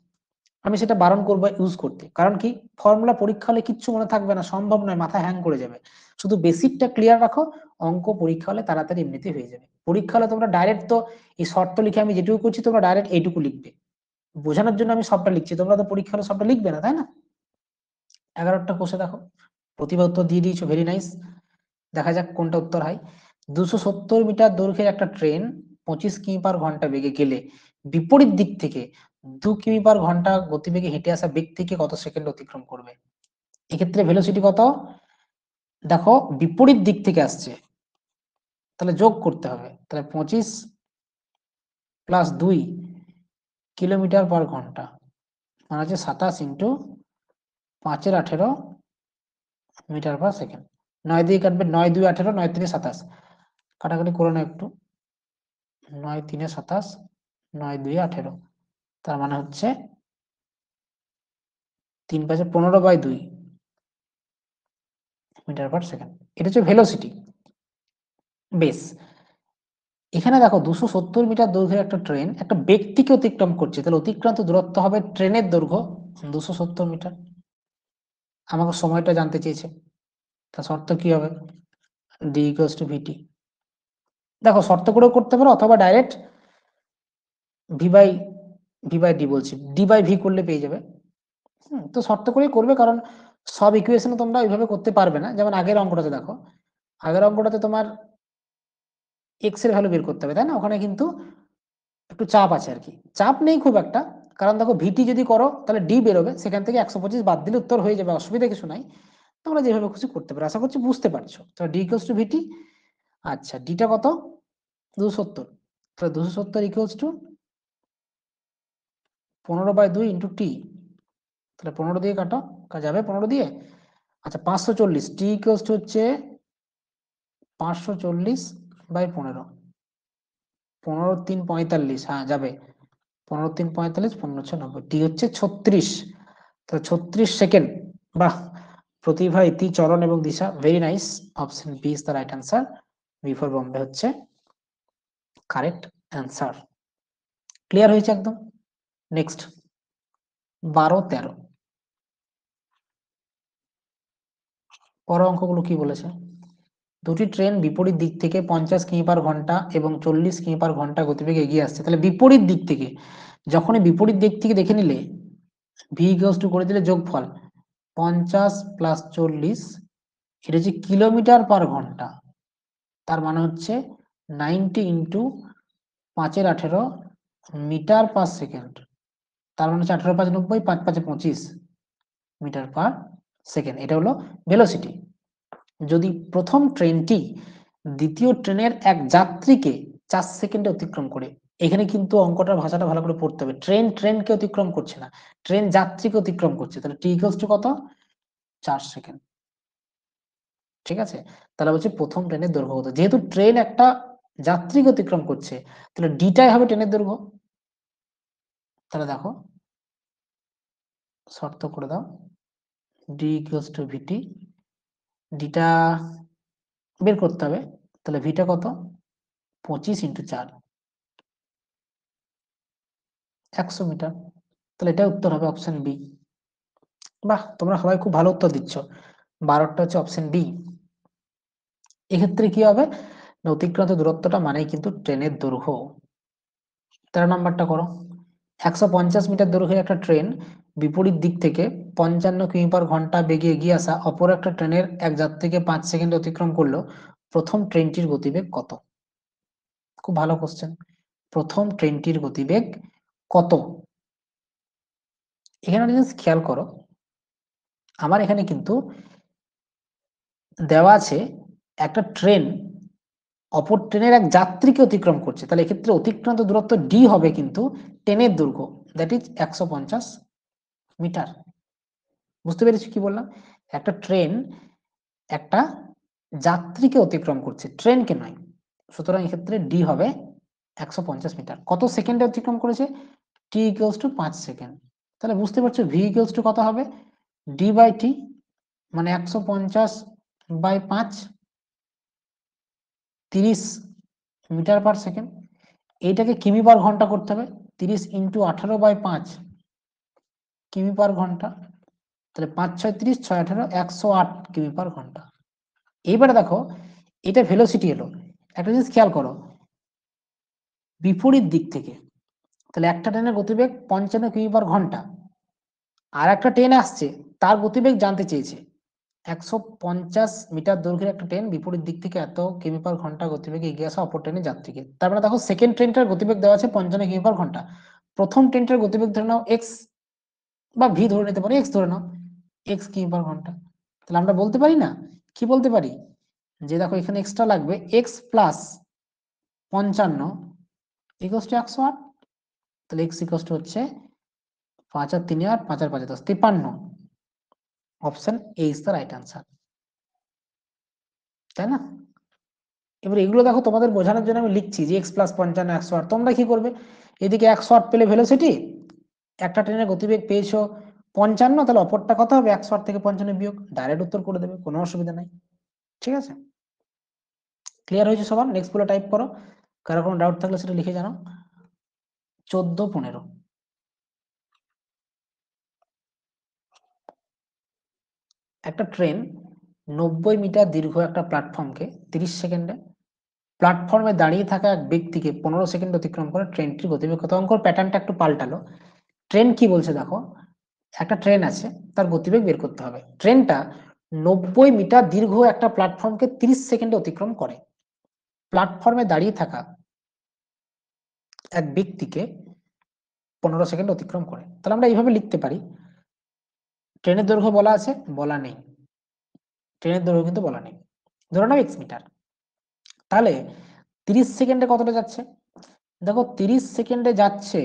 আমি সেটা বারণ করবো ইউজ করতে, কারণ কি, ফর্মুলা পরীক্ষা হলে কিচ্ছু মনে থাকবে না, সম্ভব নয়, মাথা হ্যাং করে যাবে। শুধু বেসিকটা ক্লিয়ার রাখো, অঙ্ক পরীক্ষা হলে তাড়াতাড়ি এমনিতে হয়ে যাবে। পরীক্ষা হলে তোমরা ডাইরেক্ট তো এই শর্ত লিখে আমি যেটুকু করছি তোমরা ডাইরেক্ট এইটুকু লিখবে, বোঝানোর জন্য আমি সবটা লিখছি, তোমরা তো পরীক্ষা হলে সবটা লিখবে না, তাই না? 11টা কোষে দেখো, প্রতিভা উত্তর দিয়ে দিয়েছো, ভেরি নাইস। দেখা যাক কোনটা উত্তর হয়। 270 মিটার দৈর্ঘ্যের একটা ট্রেন 25 কিমি পার ঘন্টা বেগে গেলে বিপরীত দিক থেকে 2 কিমি পার ঘন্টা গতিবেগে হেঁটে আসা বেগ থেকে কত সেকেন্ড অতিক্রম করবে? এক্ষেত্রে ভেলোসিটি কত? দেখো বিপরীত দিক থেকে আসছে, তাহলে যোগ করতে হবে। তাহলে 25 প্লাস 2 কিলোমিটার পার ঘন্টা মানে হচ্ছে 27 ইন্টু 5 এর 18 মিটার পার সেকেন্ড। 9 দিয়ে কাটবে, 9 2 18, 9 3 27, কাটাকাটি করে না একটু, 9 3 27, 9 2 18, তার মানে হচ্ছে 3 5 15/2 মিটার পার সেকেন্ড। এটা হচ্ছে ভেলোসিটি। বেশ, এখানে দেখো 270 মিটার দৈর্ঘ্যের একটা ট্রেন একটা ব্যক্তিকে অতিক্রম করছে, তাহলে অতিক্রান্ত দূরত্ব হবে ট্রেনের দৈর্ঘ্য 270 মিটার। আমাকে সময়টা জানতে চেয়েছে, তা শর্ত কি হবে, ডি ইকুয়ালস টু ভিটি। দেখো শর্ত করেও করতে পারো অথবা ডাইরেক্ট ভি বাই ডি বলছি, ডি বাই ভি করলে পেয়ে যাবে। তো শর্ত করেই করবে, কারণ সব ইকুয়েশনে তোমরা ওইভাবে করতে পারবে না। যেমন আগের অঙ্কটাতে দেখো, আগের অঙ্কটাতে তোমার এক্স এর ভ্যালু বের করতে হবে, তাই না? ওখানে কিন্তু একটু চাপ আছে আর কি, চাপ নেই খুব একটা, কারণ দেখো ভিটি যদি করো তাহলে ডি বেরোবে, সেখান থেকে 125 বাদ দিলে উত্তর হয়ে যাবে, অসুবিধা কিছু নাই। তোমরা যেভাবে খুশি করতে পারো, আশা করছি বুঝতে পারছো। তাহলে ডি ইকুয়ালস টু ভিটি। আচ্ছা, ডিটা কত, 270, তাহলে 270 ইকুয়ালস টু 15/2 ইন্টু টি। তাহলে 15 দিয়ে কাটো, যাবে 15 দিয়ে। আচ্ছা 540, টি ইকুয়ালস টু হচ্ছে 540/15, 15 3 45, হ্যাঁ যাবে, 15 3 45, 15 6 90, টি হচ্ছে 36, তো 36 সেকেন্ড। বাহ, প্রতিভা, ইতি, চরণ এবং Disha, very nice. Option B is the right answer, B for Bombay হচ্ছে কারেক্ট অ্যান্সার। ক্লিয়ার হয়েছে একদম? নেক্সট 12 13 পর অঙ্কগুলো কি বলেছে। দুটি ট্রেন বিপরীত দিক থেকে 50 কিমি পার ঘন্টা এবং 40 কিমি পার ঘন্টা গতিবেগে এগিয়ে আসছে। তাহলে বিপরীত দিক থেকে, যখনই বিপরীত দিক থেকে দেখে নিলে ভি ইকুয়ালস টু করে দিলে যোগফল 50 প্লাস 40, এটা হচ্ছে কিলোমিটার পার ঘন্টা, তার মানে হচ্ছে 90 ইন্টু 5 এর 18 মিটার পার সেকেন্ড, তার মানে হচ্ছে 18 5 90, 5 5 25 মিটার পার সেকেন্ড। এটা হলো ভেলোসিটি। যদি প্রথম ট্রেনটি দ্বিতীয় ট্রেনের এক যাত্রীকে 4 সেকেন্ডে অতিক্রম করে, এখানে কিন্তু অঙ্কটার ভাষাটা ভালো করে পড়তে হবে, ট্রেন ট্রেনকে অতিক্রম করছে না, ট্রেন যাত্রীকে অতিক্রম করছে, তাহলে টি ইকুয়ালস টু কত, 4 সেকেন্ড। ঠিক আছে, তাহলে বলছে প্রথম ট্রেনের দৈর্ঘ্য কত, যেহেতু ট্রেন একটা যাত্রীকে অতিক্রম করছে তাহলে ডিটাই হবে ট্রেনের দৈর্ঘ্য। তাহলে দেখো শর্ত করে দাও, ডি ইকুয়ালস টু ভিটি, ডিটা বের করতে হবে। তাহলে ভিটা কত, 25 ইন্টু 4, 100 মিটার। তাহলে এটা উত্তর হবে অপশন বি। বাহ, তোমরা সবাই খুব ভালো উত্তর দিচ্ছ। 12টা হচ্ছে অপশন বি। এক্ষেত্রে কি হবে, অতিক্রান্ত দূরত্বটা মানেই কিন্তু ট্রেনের দৈর্ঘ্য। 13 নম্বরটা করো। 150 মিটার দৈর্ঘ্যের একটা ট্রেন বিপরীত দিক থেকে 55 কিমি/ঘন্টা বেগে এগিয়ে আসা অপর একটা ট্রেনের এক যাত্রীকে 5 সেকেন্ড অতিক্রম করলো। প্রথম ট্রেনটির গতিবেগ কত? খুব ভালো কোশ্চেন। প্রথম ট্রেনটির গতিবেগ কত? এখানে জিনিস খেয়াল করো, আমার এখানে কিন্তু দেওয়া আছে একটা ট্রেন অপর ট্রেনের এক যাত্রীকে অতিক্রম করছে, তাহলে এক্ষেত্রে অতিক্রান্ত দূরত্ব ডি হবে কিন্তু ট্রেনের দৈর্ঘ্য, দ্যাট ইজ 150 মিটার। বুঝতে পেরেছি কি বললাম? একটা ট্রেন একটা যাত্রীকে অতিক্রম করছে, ট্রেনকে নয়। সুতরাং এক্ষেত্রে ডি হবে 150 মিটার। কত সেকেন্ডে অতিক্রম করেছে? টি ইকুয়ালস টু 5 সেকেন্ড। তাহলে বুঝতে পারছো ভি ইকুয়ালস টু কত হবে? ডি বাই টি, মানে 150/5, 30 মিটার/সেকেন্ড। এইটাকে কিমি/ঘন্টা করতে হবে, 30 ইন্টু 18/5 কিমি/ঘন্টা। তাহলে 5 6 30, 6 18, 108 কিমি/ঘন্টা। এইবারে দেখো এটা ভেলোসিটি এলো। একটা জিনিস খেয়াল করো, বিপরীত দিক থেকে, তাহলে একটা ট্রেনের গতিবেগ 55 কিমি/ঘন্টা, আর একটা ট্রেন আসছে তার গতিবেগ জানতে চেয়েছে। 150 মিটার দৈর্ঘ্যের একটা ট্রেন বিপরীত দিক থেকে এত কিমি/ঘন্টা গতিবেগে এগিয়ে আসা অপর ট্রেনের যাত্রীকে। তার মানে দেখো সেকেন্ড ট্রেনটার গতিবেগ দেওয়া আছে 55 কিমি/ঘন্টা। প্রথম ট্রেনটার গতিবেগ ধরে নাও এক্স, বা ভি ধরে নিতে পারি, এক্স ধরে নাও, এক্স কিমি/ঘন্টা। তাহলে আমরা বলতে পারি না, কি বলতে পারি, যে দেখো এখানে এক্সট্রা লাগবে এক্স প্লাস 55 ইকুয়ালস টু 108। তাহলে এক্স ইকুয়ালস টু হচ্ছে 5 আর 3 আর 5 আর 5 10, 53। Option A is the right answer, তাই না? এবার এগুলো দেখো তোমাদের বোঝানোর জন্য আমি লিখছি যে এক্স প্লাস 55 108। তোমরা কি করবে, এদিকে 108 পেলে ভেলোসিটি, একটা ট্রেনের গতিবেগ পেয়েছো 55, তাহলে অপরটা কত হবে, 108 থেকে 55 বিয়োগ, ডাইরেক্ট উত্তর করে দেবে, কোনো অসুবিধা নাই। ঠিক আছে, ক্লিয়ার হয়েছে সবার? নেক্সট গুলো টাইপ করো, কারো কোনো ডাউট থাকলে সেটা লিখে জানাও। 14 15 একটা ট্রেন 90 মিটার দীর্ঘ একটা প্ল্যাটফর্মকে 30 সেকেন্ডে, প্ল্যাটফর্মে দাঁড়িয়ে থাকা এক ব্যক্তিকে 15 সেকেন্ড অতিক্রম করে ট্রেনটির গতিবেগ কত? অঙ্কর প্যাটার্নটা একটু পাল্টালো। ট্রেন কি বলছে দেখো, একটা ট্রেন আছে, তার গতিবেগ বের করতে হবে। ট্রেনটা 90 মিটার দীর্ঘ একটা প্ল্যাটফর্মকে 30 সেকেন্ডে অতিক্রম করে, প্ল্যাটফর্মে দাঁড়িয়ে থাকা এক ব্যক্তিকে 15 সেকেন্ড অতিক্রম করে। তাহলে আমরা এইভাবে লিখতে পারি, ট্রেনের দৈর্ঘ্য বলা আছে, বলা নেই, ট্রেনের দৈর্ঘ্য কিন্তু বলা নেই, ধরে নাও এক্স মিটার। তাহলে 30 সেকেন্ডে কতটা যাচ্ছে? দেখো 30 সেকেন্ডে যাচ্ছে,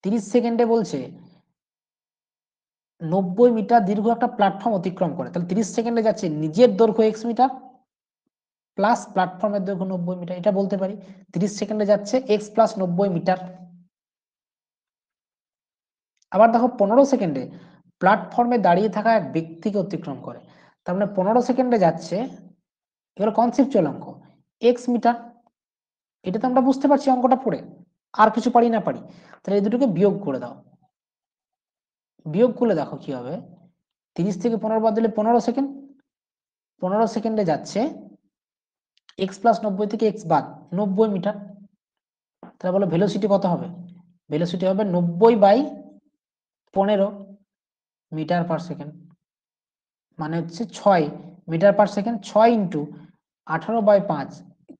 30 সেকেন্ডে বলছে 90 মিটার দীর্ঘ একটা প্ল্যাটফর্ম অতিক্রম করে, তাহলে 30 সেকেন্ডে যাচ্ছে নিজের দৈর্ঘ্য এক্স মিটার প্লাস প্ল্যাটফর্মের দৈর্ঘ্য 90 মিটার, এটা বলতে পারি 30 সেকেন্ডে যাচ্ছে এক্স প্লাস 90 মিটার। আবার দেখো 15 সেকেন্ডে প্ল্যাটফর্মে দাঁড়িয়ে থাকা এক ব্যক্তিকে অতিক্রম করে, তার মানে 15 সেকেন্ডে যাচ্ছে, এগুলো কনসেপচুয়াল অঙ্ক, এক্স মিটার। এটা তো আমরা বুঝতে পারছি অঙ্কটা পড়ে, আর কিছু পারি না পারি। তাহলে এই দুটোকে বিয়োগ করে দাও, বিয়োগ করলে দেখো কি হবে, 30 থেকে 15 বাদ দিলে 15 সেকেন্ড, 15 সেকেন্ডে যাচ্ছে এক্স প্লাস 90 থেকে এক্স বাদ 90 মিটার। তাহলে বলো ভেলোসিটি কত হবে? ভেলোসিটি হবে 90/15 মিটার/সেকেন্ড, মানে হচ্ছে 6 মিটার/সেকেন্ড, 6 ইন্টু 18/5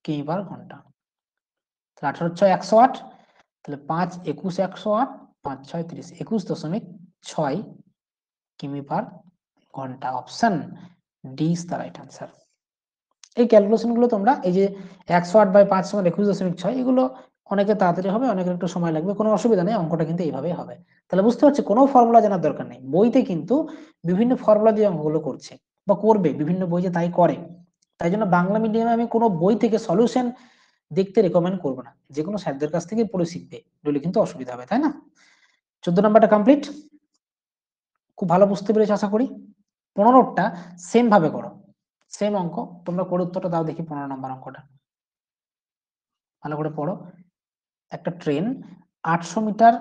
কিমি/ঘন্টা। তাহলে 18 6 108, তাহলে 5 21 108, 5 6 30, 21.6 কিমি/ঘন্টা। Option D is the right answer. এই ক্যালকুলেশন গুলো তোমরা, এই যে 108/5 সমান 21.6, এগুলো অনেকে তাড়াতাড়ি হবে, অনেকের একটু সময় লাগবে, কোনো অসুবিধা নেই, অঙ্কটা কিন্তু এইভাবেই হবে। তাহলে বুঝতে পারছি কোনো ফর্মুলা জানার দরকার নেই, বইতে কিন্তু বিভিন্ন ফর্মুলা দিয়ে অঙ্কগুলো করছে বা করবে, বিভিন্ন বইতে তাই করে। তাই জন্য বাংলা মিডিয়ামে আমি কোনো বই থেকে সলিউশন দেখতে রেকমেন্ড করবো না, যে কোনো স্যারদের কাছ থেকে পড়ে শিখবে, নইলে কিন্তু অসুবিধা হবে, তাই না? 14 নাম্বারটা কমপ্লিট, খুব ভালো বুঝতে পেরেছো আশা করি। 15টা সেম ভাবে করো, সেম অঙ্ক, তোমরা করে উত্তরটা দাও দেখি। 15 নম্বর অঙ্কটা ভালো করে পড়ো। একটা ট্রেন 800 মিটার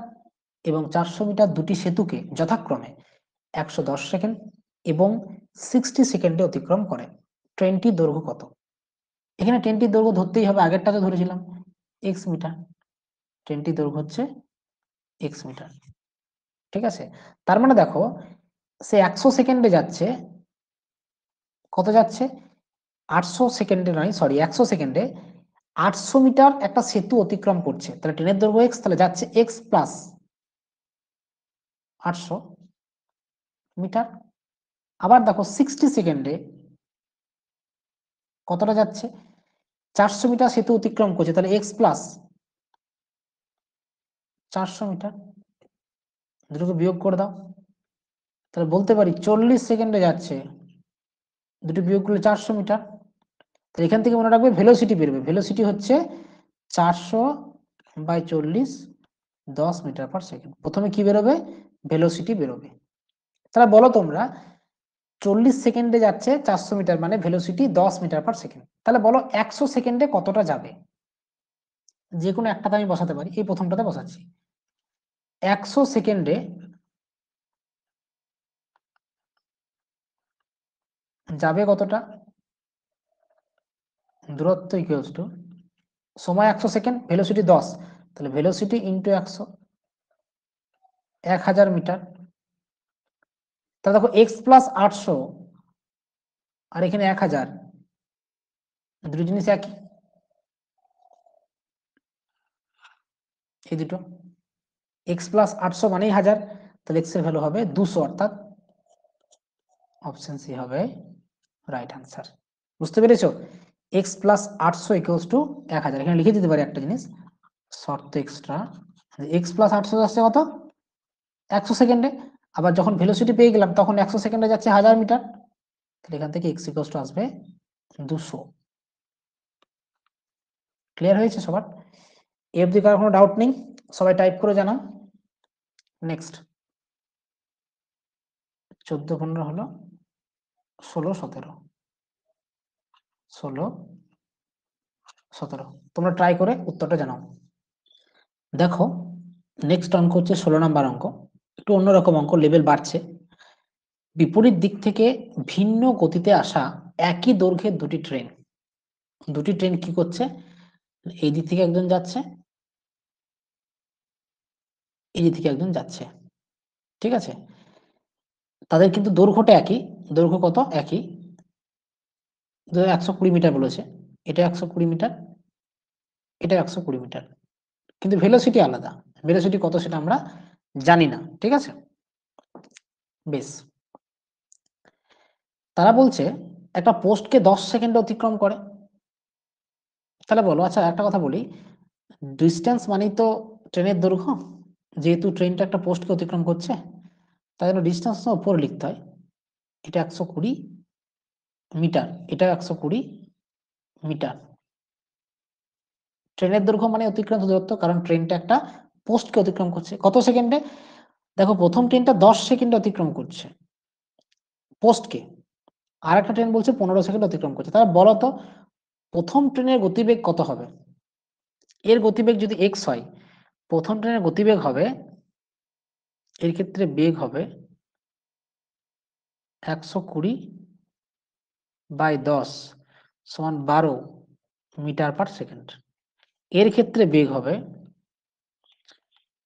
এবং 400 মিটার দুটি সেতুকে যথাক্রমে 110 সেকেন্ড এবং 60 সেকেন্ডে অতিক্রম করে। ট্রেনটির দৈর্ঘ্য কত? এখানে ট্রেনটির দৈর্ঘ্য ধরতেই হবে, আগেরটাতে ধরেছিলাম x মিটার। ট্রেনটির দৈর্ঘ্য হচ্ছে x মিটার, ঠিক আছে। তার মানে দেখো সে 100 সেকেন্ডে যাচ্ছে, কত যাচ্ছে? 800 সেকেন্ডে নয়, সরি 100 সেকেন্ডে 800 মিটার একটা সেতু অতিক্রম করছে। তাহলে ট্রেনের দৈর্ঘ্য x, তাহলে যাচ্ছে x প্লাস 800 মিটার। আবার দেখো 60 সেকেন্ডে কতটা যাচ্ছে? 400 মিটার সেতু অতিক্রম করছে, তাহলে x প্লাস 400 মিটার। দুটোকে বিয়োগ করে দাও, তাহলে বলতে পারি 40 সেকেন্ডে যাচ্ছে, দুটো বিয়োগ করলে 400 মিটার। তাহলে এখান থেকে মনে রাখবে ভেলোসিটি বেরোবে, ভেলোসিটি হচ্ছে 400/40, 10 মিটার পার সেকেন্ড। প্রথমে কি বেরোবে? ভেলোসিটি বেরোবে। তাহলে বলো তোমরা 40 সেকেন্ডে যাচ্ছে 400 মিটার, মানে ভেলোসিটি 10 মিটার পার সেকেন্ড। তাহলে বলো 100 সেকেন্ডে কতটা যাবে? যে কোনো একটাতে আমি বসাতে পারি, এই প্রথমটাতে বসাচ্ছি। 100 সেকেন্ডে যাবে কতটা? দূরত্ব ইকুয়ালস টু সময় 100 সেকেন্ড, ভেলোসিটি 10, তাহলে ভেলোসিটি ইন্টু 100, 1000 মিটার। তাহলে দেখো x প্লাস 800 আর এখানে 1000, দুটো জিনিস একই, এই দুটো। x প্লাস 800 মানেই 1000, তাহলে x এর ভ্যালু হবে 200, অর্থাৎ অপশন সি হবে রাইট আনসার। বুঝতে পেরেছো? x plus 800 equals to 1000। এখানে লিখে দিতে পারি একটা জিনিস, শর্ত এক্সট্রা, x প্লাস 800 আসছে কত? 100 সেকেন্ডে। আবার যখন ভেলোসিটি পেয়ে গেলাম তখন 100 সেকেন্ডে যাচ্ছে 1000 মিটার, তাহলে এখান থেকে x ইকুয়ালস টু আসবে 200। ক্লিয়ার হয়েছে সবার? এর দিকে আর কোনো ডাউট নেই? সবাই টাইপ করে জানাও। নেক্সট 14 15 হলো, 16 17, 16 17। তোমরা ট্রাই করে উত্তরটা জানাও। দেখো নেক্সট অঙ্ক হচ্ছে 16 নাম্বার অঙ্ক, একটু অন্যরকম অঙ্ক, লেভেল বাড়ছে। বিপরীত দিক থেকে ভিন্ন গতিতে আসা একই দৈর্ঘ্যের দুটি ট্রেন কি করছে? এই দিক থেকে একজন যাচ্ছে, এই দিক থেকে একজন যাচ্ছে, ঠিক আছে। তাদের কিন্তু দৈর্ঘ্যটা একই, দৈর্ঘ্য কত? একই, 120 মিটার বলেছে, এটা 120 মিটার, এটা 120 মিটার, কিন্তু ভেলোসিটি আলাদা। ভেলোসিটি কত সেটা আমরা জানি না, ঠিক আছে। বেশ, তারা বলছে একটা পোস্টকে 10 সেকেন্ডে অতিক্রম করে। তাহলে বলো, আচ্ছা একটা কথা বলি, ডিস্টেন্স মানেই তো ট্রেনের দৈর্ঘ্য, যেহেতু ট্রেনটা একটা পোস্টকে অতিক্রম করছে, তাই জন্য ডিস্টেন্স উপরে লিখতে হয়। এটা 120 মিটার, এটা 120 মিটার। ট্রেনের দৈর্ঘ্য মানে অতিক্রান্ত দূরত্ব, কারণ ট্রেনটা একটা পোস্টকে অতিক্রম করছে। কত সেকেন্ডে? দেখো প্রথম ট্রেনটা 10 সেকেন্ডে অতিক্রম করছে পোস্টকে, আর একটা ট্রেন বলছে 15 সেকেন্ড অতিক্রম করছে। তাহলে বলো তো প্রথম ট্রেনের গতিবেগ কত হবে? এর গতিবেগ যদি x হয়, প্রথম ট্রেনের গতিবেগ হবে, এর ক্ষেত্রে বেগ হবে 120/10 সমান 12 মিটার পার সেকেন্ড। এর ক্ষেত্রে বেগ হবে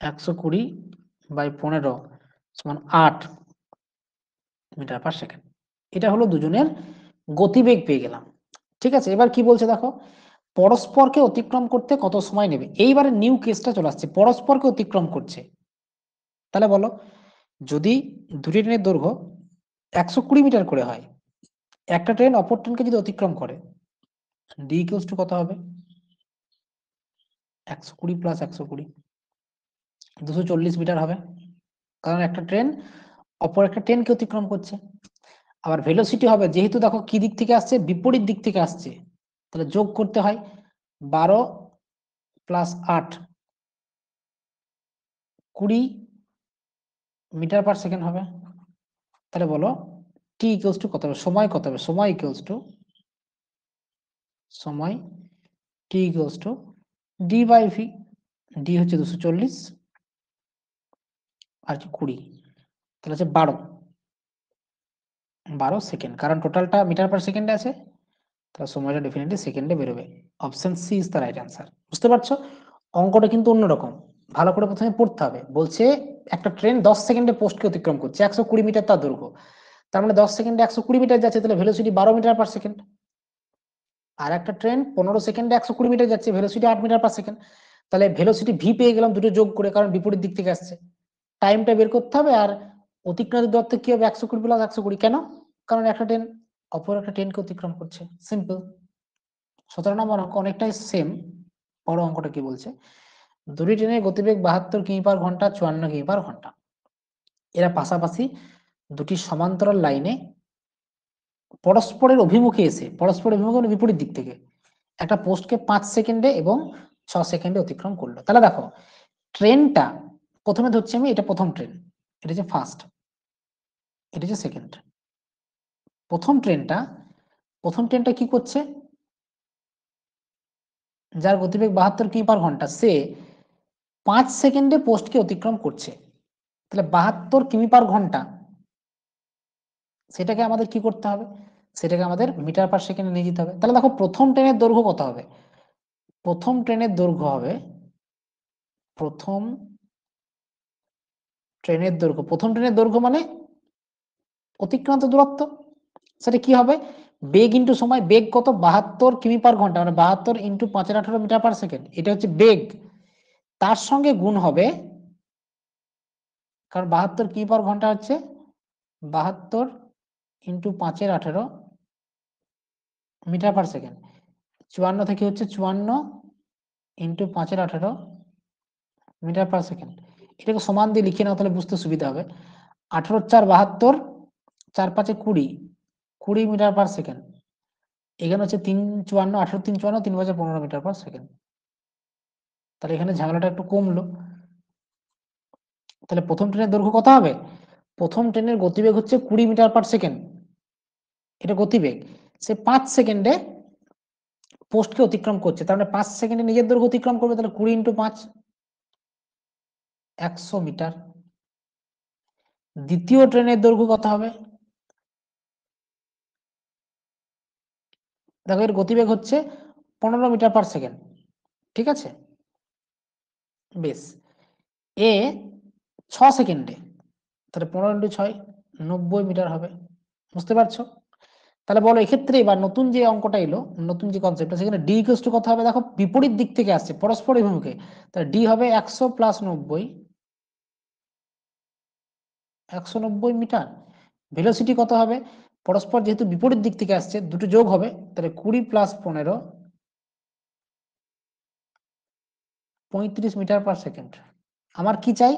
120/15 সমান 8 মিটার পার সেকেন্ড। এটা হলো দুজনের গতিবেগ পেয়ে গেলাম, ঠিক আছে। এবার কি বলছে দেখো, পরস্পরকে অতিক্রম করতে কত সময় নেবে। এইবারে নিউ কেসটা চলে আসছে, পরস্পরকে অতিক্রম করছে। তাহলে বলো, যদি দুটি ট্রেনের দৈর্ঘ্য 120 মিটার করে হয়, একটা ট্রেন অপর ট্রেনকে যদি অতিক্রম করে, ডি ইকুয়ালস টু কত হবে? 120 প্লাস 120, 240 মিটার হবে, কারণ একটা ট্রেন অপর একটা ট্রেনকে অতিক্রম করছে। আবার ভেলোসিটি হবে, যেহেতু দেখো কি দিক থেকে আসছে, বিপরীত দিক থেকে আসছে, তাহলে যোগ করতে হয়, 12 প্লাস 8, 20 মিটার পার সেকেন্ড হবে। তাহলে বলো টি ইকুয়ালস টু কত হবে? সময় কত হবে? সময় ইকুয়ালস টু সময় T equals to D by V. D হচ্ছে 240, আর কি 20, তাহলে হচ্ছে 12 সেকেন্ড, কারণ টোটালটা মিটার পার সেকেন্ডে আছে, তাহলে সময়টা ডেফিনেটলি সেকেন্ডে বেরোবে। Option C is the right answer. বুঝতে পারছো, অঙ্কটা কিন্তু অন্যরকম, ভালো করে প্রথমে পড়তে হবে। বলছে একটা ট্রেন 10 সেকেন্ডে পোস্টকে অতিক্রম করছে, 120 মিটার তার দৈর্ঘ্য, তার মানে 10 সেকেন্ডে 120 মিটার যাচ্ছে, তাহলে ভেলোসিটি 12 মিটার পার সেকেন্ড। আর একটা ট্রেন 15 সেকেন্ডে 120 মিটার যাচ্ছে, ভেলোসিটি 8 মিটার পার সেকেন্ড, তাহলে ভেলোসিটি ভি পেয়ে গেলাম দুটো যোগ করে, কারণ বিপরীত দিক থেকে আসছে। টাইমটা বের করতে হবে, আর অতিক্রান্ত দূরত্ব কি হবে 120 প্লাস 120, কেন? কারণ একটা ট্রেন অপর একটা ট্রেনকে অতিক্রম করছে, সিম্পল। 17 নম্বর অঙ্ক অনেকটাই সেম। বড় অঙ্কটা কি বলছে, দুটি ট্রেনের গতিবেগ 72 কিমি পার ঘন্টা, 54 কিমি পার ঘন্টা। এরা পাশাপাশি দুটি সমান্তরাল লাইনে পরস্পরের অভিমুখে এসে, পরস্পরের অভিমুখে মানে বিপরীত দিক থেকে, একটা পোস্টকে 5 সেকেন্ডে এবং 6 সেকেন্ডে অতিক্রম করলো। তাহলে দেখো ট্রেনটা, প্রথমে ধরছি আমি এটা প্রথম ট্রেন, এটা হচ্ছে ফার্স্ট, এটা হচ্ছে সেকেন্ড। প্রথম ট্রেনটা কি করছে, যার গতিবেগ 72 কিমি পার ঘন্টা, সে 5 সেকেন্ডে পোস্টকে অতিক্রম করছে। তাহলে 72 কিমি পার ঘন্টা, সেটাকে আমাদের কি করতে হবে, সেটাকে আমাদের মিটার পার সেকেন্ডে নিয়ে যেতে হবে। তাহলে দেখো প্রথম ট্রেনের দৈর্ঘ্য কত হবে, প্রথম ট্রেনের দৈর্ঘ্য হবে, প্রথম প্রথম ট্রেনের দৈর্ঘ্য মানে অতিক্রান্ত দূরত্ব, সেটা কি হবে, বেগ ইন্টু সময়। বেগ কত, 72 কিমি পার ঘন্টা, মানে 72 ইন্টু 5/18 মিটার পার সেকেন্ড, এটা হচ্ছে বেগ। তার সঙ্গে গুণ হবে, কারণ 72 কিমি পার ঘন্টা হচ্ছে 72 ইন্টু 5/18 মিটার পার সেকেন্ড, 54 থেকে হচ্ছে 54 ইন্টু 5/18 মিটার পার সেকেন্ড। এটাকে সমান দিয়ে লিখে নাও, তাহলে বুঝতে সুবিধা হবে। 18×4 = 72, 4×5 = 20, 20 মিটার পার সেকেন্ড। এখানে হচ্ছে 3×54, 18×3=54, 3×5 = 15 মিটার পার সেকেন্ড। তাহলে এখানে ঝামেলাটা একটু কমলো। তাহলে প্রথম ট্রেনের দৈর্ঘ্য কত হবে, প্রথম ট্রেনের গতিবেগ হচ্ছে 20 মিটার পার সেকেন্ড, এটা গতিবেগ। সে 5 সেকেন্ডে পোস্টকে অতিক্রম করছে, তার মানে 5 সেকেন্ডে নিজের দৈর্ঘ্য অতিক্রম করবে, তাহলে 20 × 5 100 মিটার। দ্বিতীয় ট্রেনের দৈর্ঘ্য কত হবে, দেখো এর গতিবেগ হচ্ছে 15 মিটার পার সেকেন্ড, ঠিক আছে, বেশ। এ 6 সেকেন্ডে, তাহলে 15 × 6 90 মিটার হবে। বুঝতে পারছো, তাহলে বলো এক্ষেত্রে এবার নতুন যে অঙ্কটা এলো, নতুন যে কনসেপ্টটা, সেখানে ডি ইকুয়ালস টু কত হবে, দেখো বিপরীত দিক থেকে আসছে, পরস্পর অভিমুখে, তাহলে ডি হবে 100 + 90, 190 মিটার। ভেলোসিটি কত হবে, পরস্পর যেহেতু বিপরীত দিক থেকে আসছে, দুটো যোগ হবে, তাহলে 20 + 15 35 মিটার পার সেকেন্ড। আমার কি চাই,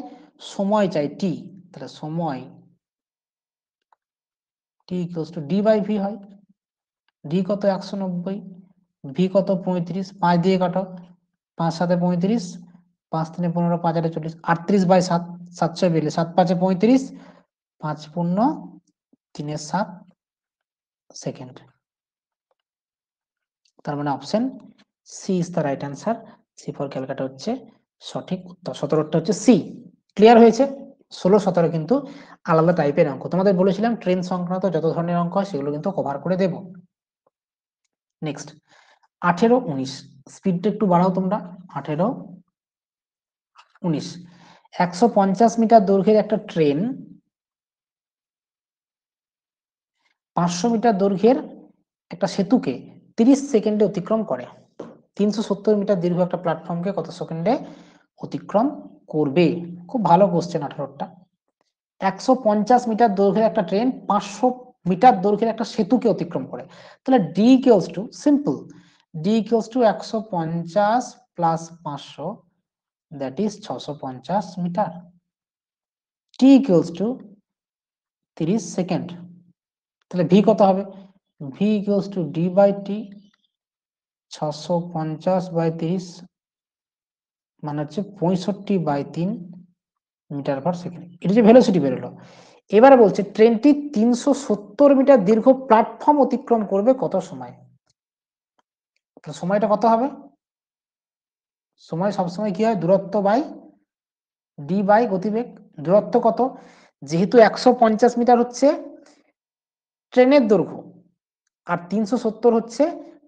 সময় চাই টি, তাহলে সময় T equals to D by V হয়। ডি কত 190, ভি কত 35, 5 দিয়ে কাটো, 5 × 7 = 35, 5 × 3 = 15, 5 × 8 = 40, 38/7, 700 বেলে 7 × 5 = 35, 5 × 3 = 7 সেকেন্ড। তার মানে option C is the right answer. C for Calcutta হচ্ছে সঠিক উত্তর। 17টা হচ্ছে সি। ক্লিয়ার হয়েছে? 16, 17 কিন্তু আলাদা টাইপের অঙ্ক, তোমাদের বলেছিলাম ট্রেন সংক্রান্ত যত ধরনের অঙ্ক হয় সেগুলো কিন্তু কভার করে দেব। নেক্সট 18, 19, স্পিডটা একটু বাড়াও তোমরা। 18, 19, 150 মিটার দৈর্ঘ্যের একটা ট্রেন 500 মিটার দৈর্ঘ্যের একটা সেতুকে 30 সেকেন্ডে অতিক্রম করে। 370 মিটার দীর্ঘ একটা প্ল্যাটফর্মকে কত সেকেন্ডে অতিক্রম করবে? খুব ভালো কোশ্চেন 18টা। 150 মিটার দৈর্ঘ্যের একটা ট্রেন 500 মিটার দৈর্ঘ্যের একটা সেতুকে অতিক্রম করে, তাহলে D equals to simple, D equals to 150 plus 500, that is 650 metre. T equals to 30 second. তাহলে ভি কত হবে, V equals to D by T, 650/30 মানে হচ্ছে 65/3 মিটার পার সেকেন্ড। এটা যে ভেলোসিটি বেরোলো। এবারে বলছে ট্রেনটি 370 মিটার দীর্ঘ প্ল্যাটফর্ম অতিক্রম করবে কত সময়? সময়টা কত হবে, সময় সবসময় কি হয়, দূরত্ব বাই ডি বাই গতিবেগ। দূরত্ব কত? যেহেতু 150 মিটার হচ্ছে ট্রেনের দৈর্ঘ্য আর 370 হচ্ছে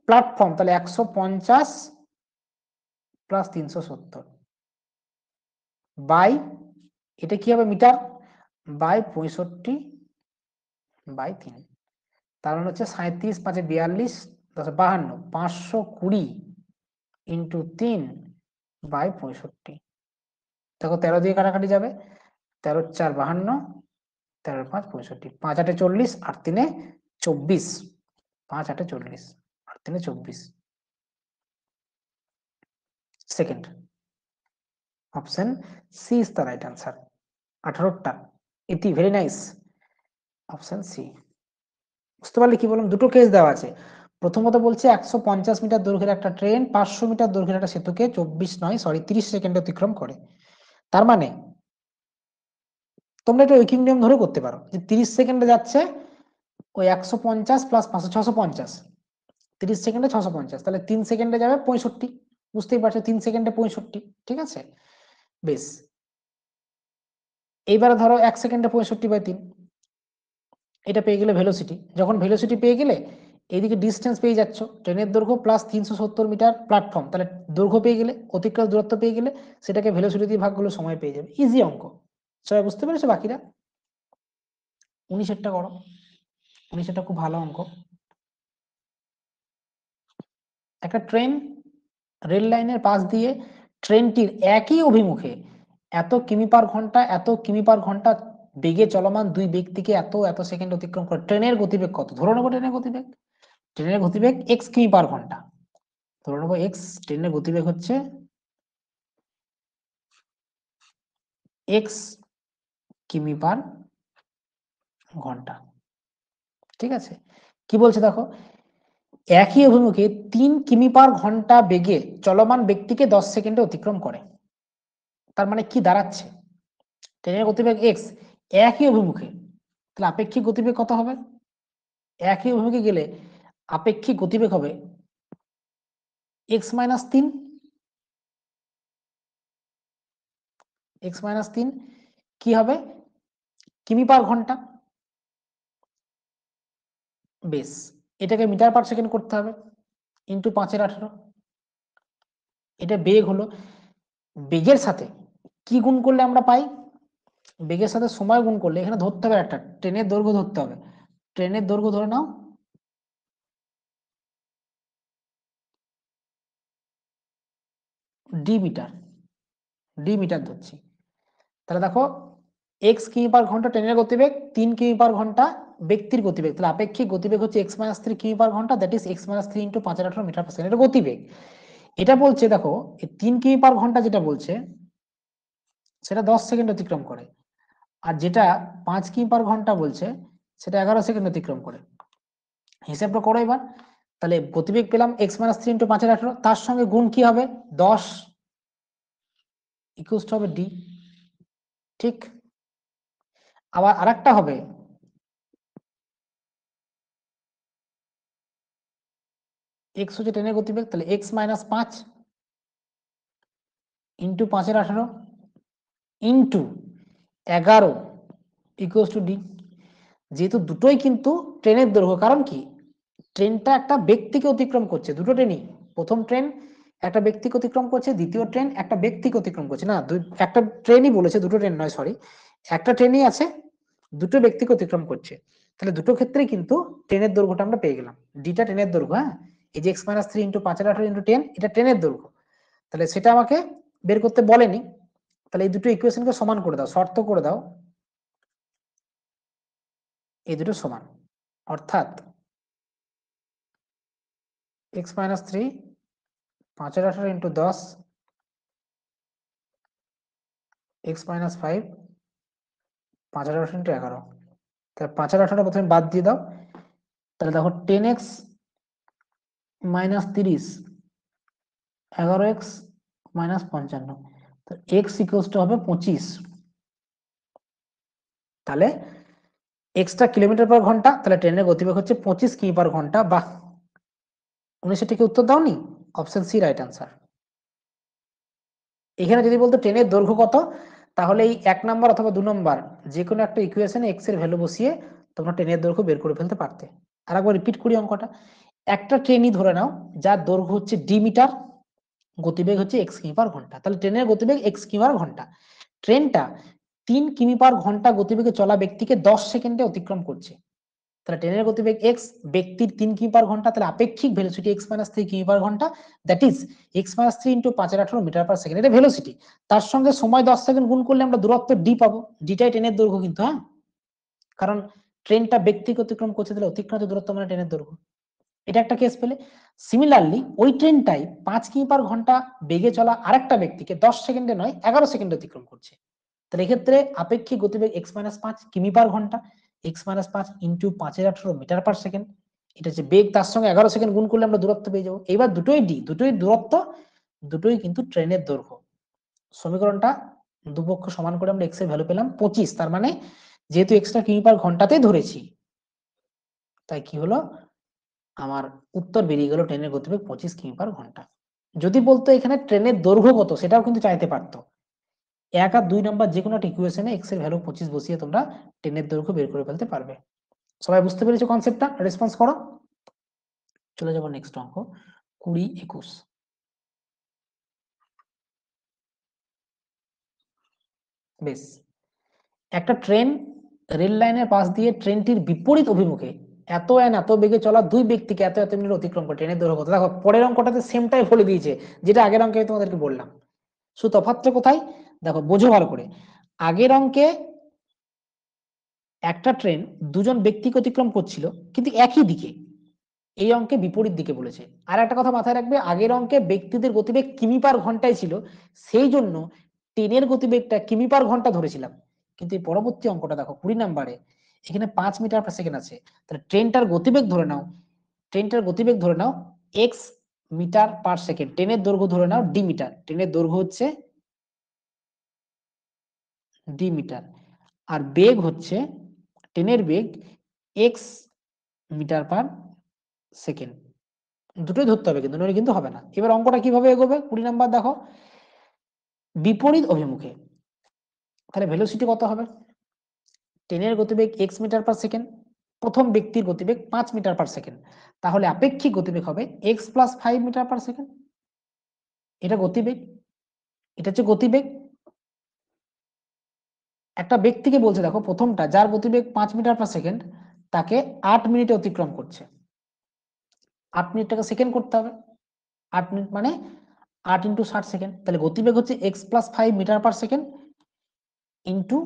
প্ল্যাটফর্ম, তাহলে 150 প্লাস 370 বাই, এটা কি হবে মিটার, বাই 65 বাই 3, তার মানে হচ্ছে 37 5 42 10 52, 520 ইন্টু 3 বাই 65। দেখো 13 দিয়ে কাটাকাটি যাবে, 13 4 52, 13 5 65, 5 8 40 আর 3 24, 5 8 40 আর 3 24 second. Option C is the right answer. 18টা, Iti very nice, option C. বুঝতে পারলে কি বললাম? দুটো কেস দেওয়া আছে। প্রথমত বলছে 150 মিটার দৈর্ঘ্যের একটা ট্রেন 500 মিটার দৈর্ঘ্যের একটা সেতুকে 30 সেকেন্ডে অতিক্রম করে। তার মানে তোমরা এটা ঐকিক নিয়ম ধরে করতে পারো যে 30 সেকেন্ডে যাচ্ছে ওই 150 প্লাস 500 650, 30 সেকেন্ডে 650, তাহলে 3 সেকেন্ডে যাবে 65। বুঝতেই পারছো 3 সেকেন্ডে 65, ঠিক আছে? বেশ, এইবারে ধরো 1 সেকেন্ডে 65/3, এটা পেয়ে গেলে ভেলোসিটি। যখন ভেলোসিটি পেয়ে গেলে এইদিকে ডিস্টেন্স পেয়ে যাচ্ছ, ট্রেনের দৈর্ঘ্য প্লাস 370 মিটার প্ল্যাটফর্ম, তাহলে দৈর্ঘ্য পেয়ে গেলে, অতিক্রান্ত দূরত্ব পেয়ে গেলে সেটাকে ভেলোসিটি দিয়ে ভাগ করলে সময় পেয়ে যাবে। ইজি অঙ্ক, সবাই বুঝতে পেরেছো? বাকিরা 19এরটা করো, 19এরটা খুব ভালো অঙ্ক। একটা ট্রেন রেল লাইনের পাশ দিয়ে ট্রেনটির একই অভিমুখে এত কিমি পার ঘন্টা এত কিমি পার ঘন্টা বেগে চলমান দুই ব্যক্তিকে এত এত সেকেন্ড অতিক্রম করে, ট্রেনের গতিবেগ কত? ধরে নেবো ট্রেনের গতিবেগ, ট্রেনের গতিবেগ এক্স কিমি পার ঘন্টা, ধরে নেবো এক্স, ট্রেনের গতিবেগ হচ্ছে এক্স কিমি পার ঘন্টা, ঠিক আছে? কি বলছে দেখো, একই অভিমুখে 3 কিমি পার ঘন্টা বেগে চলমান ব্যক্তিকে 10 সেকেন্ডে অতিক্রম করে। তার মানে কি দাঁড়াচ্ছে, ট্রেনের গতিবেগ এক্স, একই অভিমুখে, তাহলে আপেক্ষিক গতিবেগ কত হবে? একই অভিমুখে গেলে আপেক্ষিক গতিবেগ হবে x-3, x-3 কি হবে? কিমি পার ঘন্টা। বেশ, এটাকে মিটার পার সেকেন্ড করতে হবে, ইন্টু 5/18, এটা বেগ হলো। বেগের সাথে কি গুণ করলে আমরা পাই? বেগের সাথে সময় গুণ করলে, এখানে ধরতে হবে একটা ট্রেনের দৈর্ঘ্য ধরতে হবে, ট্রেনের দৈর্ঘ্য ধরে নাও ডি মিটার, ডি মিটার ধরছি। তাহলে দেখো এক্স কিমি পার ঘন্টা ট্রেনের গতিবেগ, 3 কিমি পার ঘন্টা ব্যক্তির গতিবেগ, তাহলে আপেক্ষিক গতিবেগ হচ্ছে x-3 কিমি পার ঘন্টা, that is x-3 into 5/18 metre per second, এটা গতিবেগ। এটা বলছে দেখো 3 কিমি পার ঘন্টা যেটা বলছে সেটা 10 সেকেন্ড অতিক্রম করে, আর যেটা 5 কিমি পার ঘন্টা বলছে সেটা 11 সেকেন্ড অতিক্রম করে। হিসাবটা করো এবার, তাহলে গতিবেগ পেলাম x-3 ইন্টু 5/18, তার সঙ্গে গুণ কি হবে 10 ইকুয়ালস টু হবে ডি, ঠিক? আবার আরেকটা হবে এক্স হচ্ছে ট্রেনের গতিবেগ, তাহলে x-5 into 5/18 into 11 equals to D. যেহেতু দুটোই কিন্তু ট্রেনের দৈর্ঘ্য, কারণ কি ট্রেনটা একটা ব্যক্তিকে অতিক্রম করছে, দুটো ট্রেনই, প্রথম ট্রেন একটা ব্যক্তিকে অতিক্রম করছে, দ্বিতীয় ট্রেন একটা ব্যক্তিকে অতিক্রম করছে, না একটা ট্রেনই বলেছে, দুটো ট্রেন নয়, সরি, একটা ট্রেনই আছে, দুটো ব্যক্তিকে অতিক্রম করছে, তাহলে দুটো ক্ষেত্রেই কিন্তু ট্রেনের দৈর্ঘ্যটা আমরা পেয়ে গেলাম। ডিটা ট্রেনের দৈর্ঘ্য, হ্যাঁ, এই যে x-3 ইন্টু 5/18 ইন্টু 10, এটা ট্রেনের দৈর্ঘ্য, তাহলে সেটা আমাকে বের করতে বলেনি। তাহলে এই দুটো ইকুয়েশনকে সমান করে দাও, শর্ত করে দাও এই দুটো সমান, অর্থাৎ x-3 5/18 ইন্টু 10, x-5 5/18 ইন্টু 11, তাহলে 5/18 প্রথমে বাদ দিয়ে দাও, তাহলে দেখো 10x - 30, 11x - 55, তো x ইকুয়ালস টু হবে 25, তাহলে এক্সটা কিলোমিটার পার ঘন্টা, তাহলে ট্রেনের গতিবেগ হচ্ছে 25 কিমি পার ঘন্টা। বাহ, 19 থেকে উত্তর দাওনি, অপশন সি রাইট আনসার। এখানে যদি বলতো ট্রেনের দৈর্ঘ্য কত, তাহলে এই 1 নম্বর অথবা 2 নম্বর যে কোনো একটা ইকুয়েশনে এক্স এর ভ্যালু বসিয়ে তোমরা ট্রেনের দৈর্ঘ্য বের করে ফেলতে পারতে। আর একবার রিপিট করি অঙ্কটা, একটা ট্রেনই ধরে নাও যার দৈর্ঘ্য হচ্ছে ডি মিটার, গতিবেগ হচ্ছে এক্স কিমি পার ঘন্টা। তাহলে ট্রেনের গতিবেগ এক্স কিমি পার ঘন্টা, ট্রেনটা 3 কিমি পার ঘন্টা গতিবেগে চলা ব্যক্তিকে 10 সেকেন্ডে অতিক্রম করছে। তাহলে ট্রেনের গতিবেগ এক্স, ব্যক্তির 3 কিমি পার ঘন্টা, তাহলে আপেক্ষিক ভেলোসিটি এক্স মাইনাস 3 কিমি পার ঘন্টা, that is X minus 3 into 5/18 metre per second, এটা ভেলোসিটি। তার সঙ্গে সময় 10 সেকেন্ড গুণ করলে আমরা দূরত্ব ডি পাবো, ডিটাই ট্রেনের দৈর্ঘ্য কিন্তু, হ্যাঁ, কারণ ট্রেনটা ব্যক্তিকে অতিক্রম করছে, তাহলে অতিক্রান্ত দূরত্ব মানে ট্রেনের দৈর্ঘ্য। এটা একটা কেস পেলে। সিমিলারলি ওই ট্রেনটাই 5 কিমি পার ঘন্টা বেগে চলা আরেকটা ব্যক্তিকে 10 সেকেন্ডে নয় 11 সেকেন্ডে অতিক্রম করছে। তাহলে এক্ষেত্রে আপেক্ষিক গতিবেগ এক্স মাইনাস 5 কিমি পার ঘন্টা, X minus 5 into 5/18 metre per second, এটা হচ্ছে বেগ, তার সঙ্গে 11 সেকেন্ড গুণ করলে আমরা দূরত্ব পেয়ে যাবো। এবার দুটোই ডি, দুটোই দূরত্ব, দুটোই কিন্তু ট্রেনের দৈর্ঘ্য। সমীকরণটা দুপক্ষ সমান করে আমরা এক্স এর ভ্যালু পেলাম 25, তার মানে যেহেতু এক্সটা কিমি পার ঘন্টাতেই ধরেছি, তাই কি হলো, আমার উত্তর বেরিয়ে গেল ট্রেনের গতিবেগ 25 কিমি পার ঘন্টা। যদি বলতো এখানে ট্রেনের দৈর্ঘ্য কত, সেটাও কিন্তু চাইতে পারতো। 1 আর 2 নম্বর যে কোনো একটা ইকুয়েশনে এক্স এর ভ্যালু 25 বসিয়ে তোমরা ট্রেনের দৈর্ঘ্য বের করে ফেলতে পারবে। সবাই বুঝতে পেরেছো কনসেপ্টটা? রেসপন্স করো। চলে যাবো নেক্সট অঙ্ক 20-21। বেশ, একটা ট্রেন রেল লাইনের পাশ দিয়ে ট্রেনটির বিপরীত অভিমুখে এত এত বেগে চলা দুই ব্যক্তিকে এত মিনিট অতিক্রম করে, ট্রেনের দৈর্ঘ্য কত? দেখো পরের অঙ্কটাতে সেমটাই বলে দিয়েছে যেটা আগের অঙ্কে আমি তোমাদেরকে বললাম, শুধু তফাৎটা কোথায় দেখো, বোঝো ভালো করে। আগের অঙ্কে একটা ট্রেন দুজন ব্যক্তিকে অতিক্রম করছিল কিন্তু একই দিকে, এই অঙ্কে বিপরীত দিকে বলেছে। আর একটা কথা মাথায় রাখবে, আগের অঙ্কে ব্যক্তিদের গতিবেগ কিমি পার ঘন্টায় ছিল, সেই জন্য ট্রেনের গতিবেগটা কিমি পার ঘন্টা ধরেছিলাম। কিন্তু এই পরবর্তী অঙ্কটা দেখো 20 নম্বরে, এখানে 5 মিটার পার সেকেন্ড আছে, তাহলে ট্রেনটার গতিবেগ ধরে নাও, ট্রেনটার গতিবেগ ধরে নাও এক্স মিটার পার সেকেন্ড, ট্রেনের দৈর্ঘ্য ধরে নাও ডি মিটার, ট্রেনের দৈর্ঘ্য হচ্ছে ডি মিটার, আর বেগ হচ্ছে, ট্রেনের বেগ এক্স মিটার পার সেকেন্ড। দুটোই ধরতে হবে কিন্তু, নইলে কিন্তু হবে না। এবার অঙ্কটা কিভাবে এগোবে, 20 নাম্বার দেখো, বিপরীত অভিমুখে, তাহলে ভেলোসিটি কত হবে? ট্রেনের গতিবেগ এক্স মিটার পার সেকেন্ড, প্রথম ব্যক্তির গতিবেগ 5 মিটার পার সেকেন্ড, তাহলে আপেক্ষিক গতিবেগ হবে X plus 5 metre per second. এটা গতিবেগ, এটা হচ্ছে গতিবেগ। একটা ব্যক্তিকে বলছে দেখো, প্রথমটা যার গতিবেগ 5 মিটার পার সেকেন্ড, তাকে 8 মিনিটে অতিক্রম করছে। 8 মিনিটটাকে সেকেন্ড করতে হবে, 8 মিনিট মানে 8 ইন্টু 60 সেকেন্ড, তাহলে গতিবেগ হচ্ছে X plus 5 metre per second into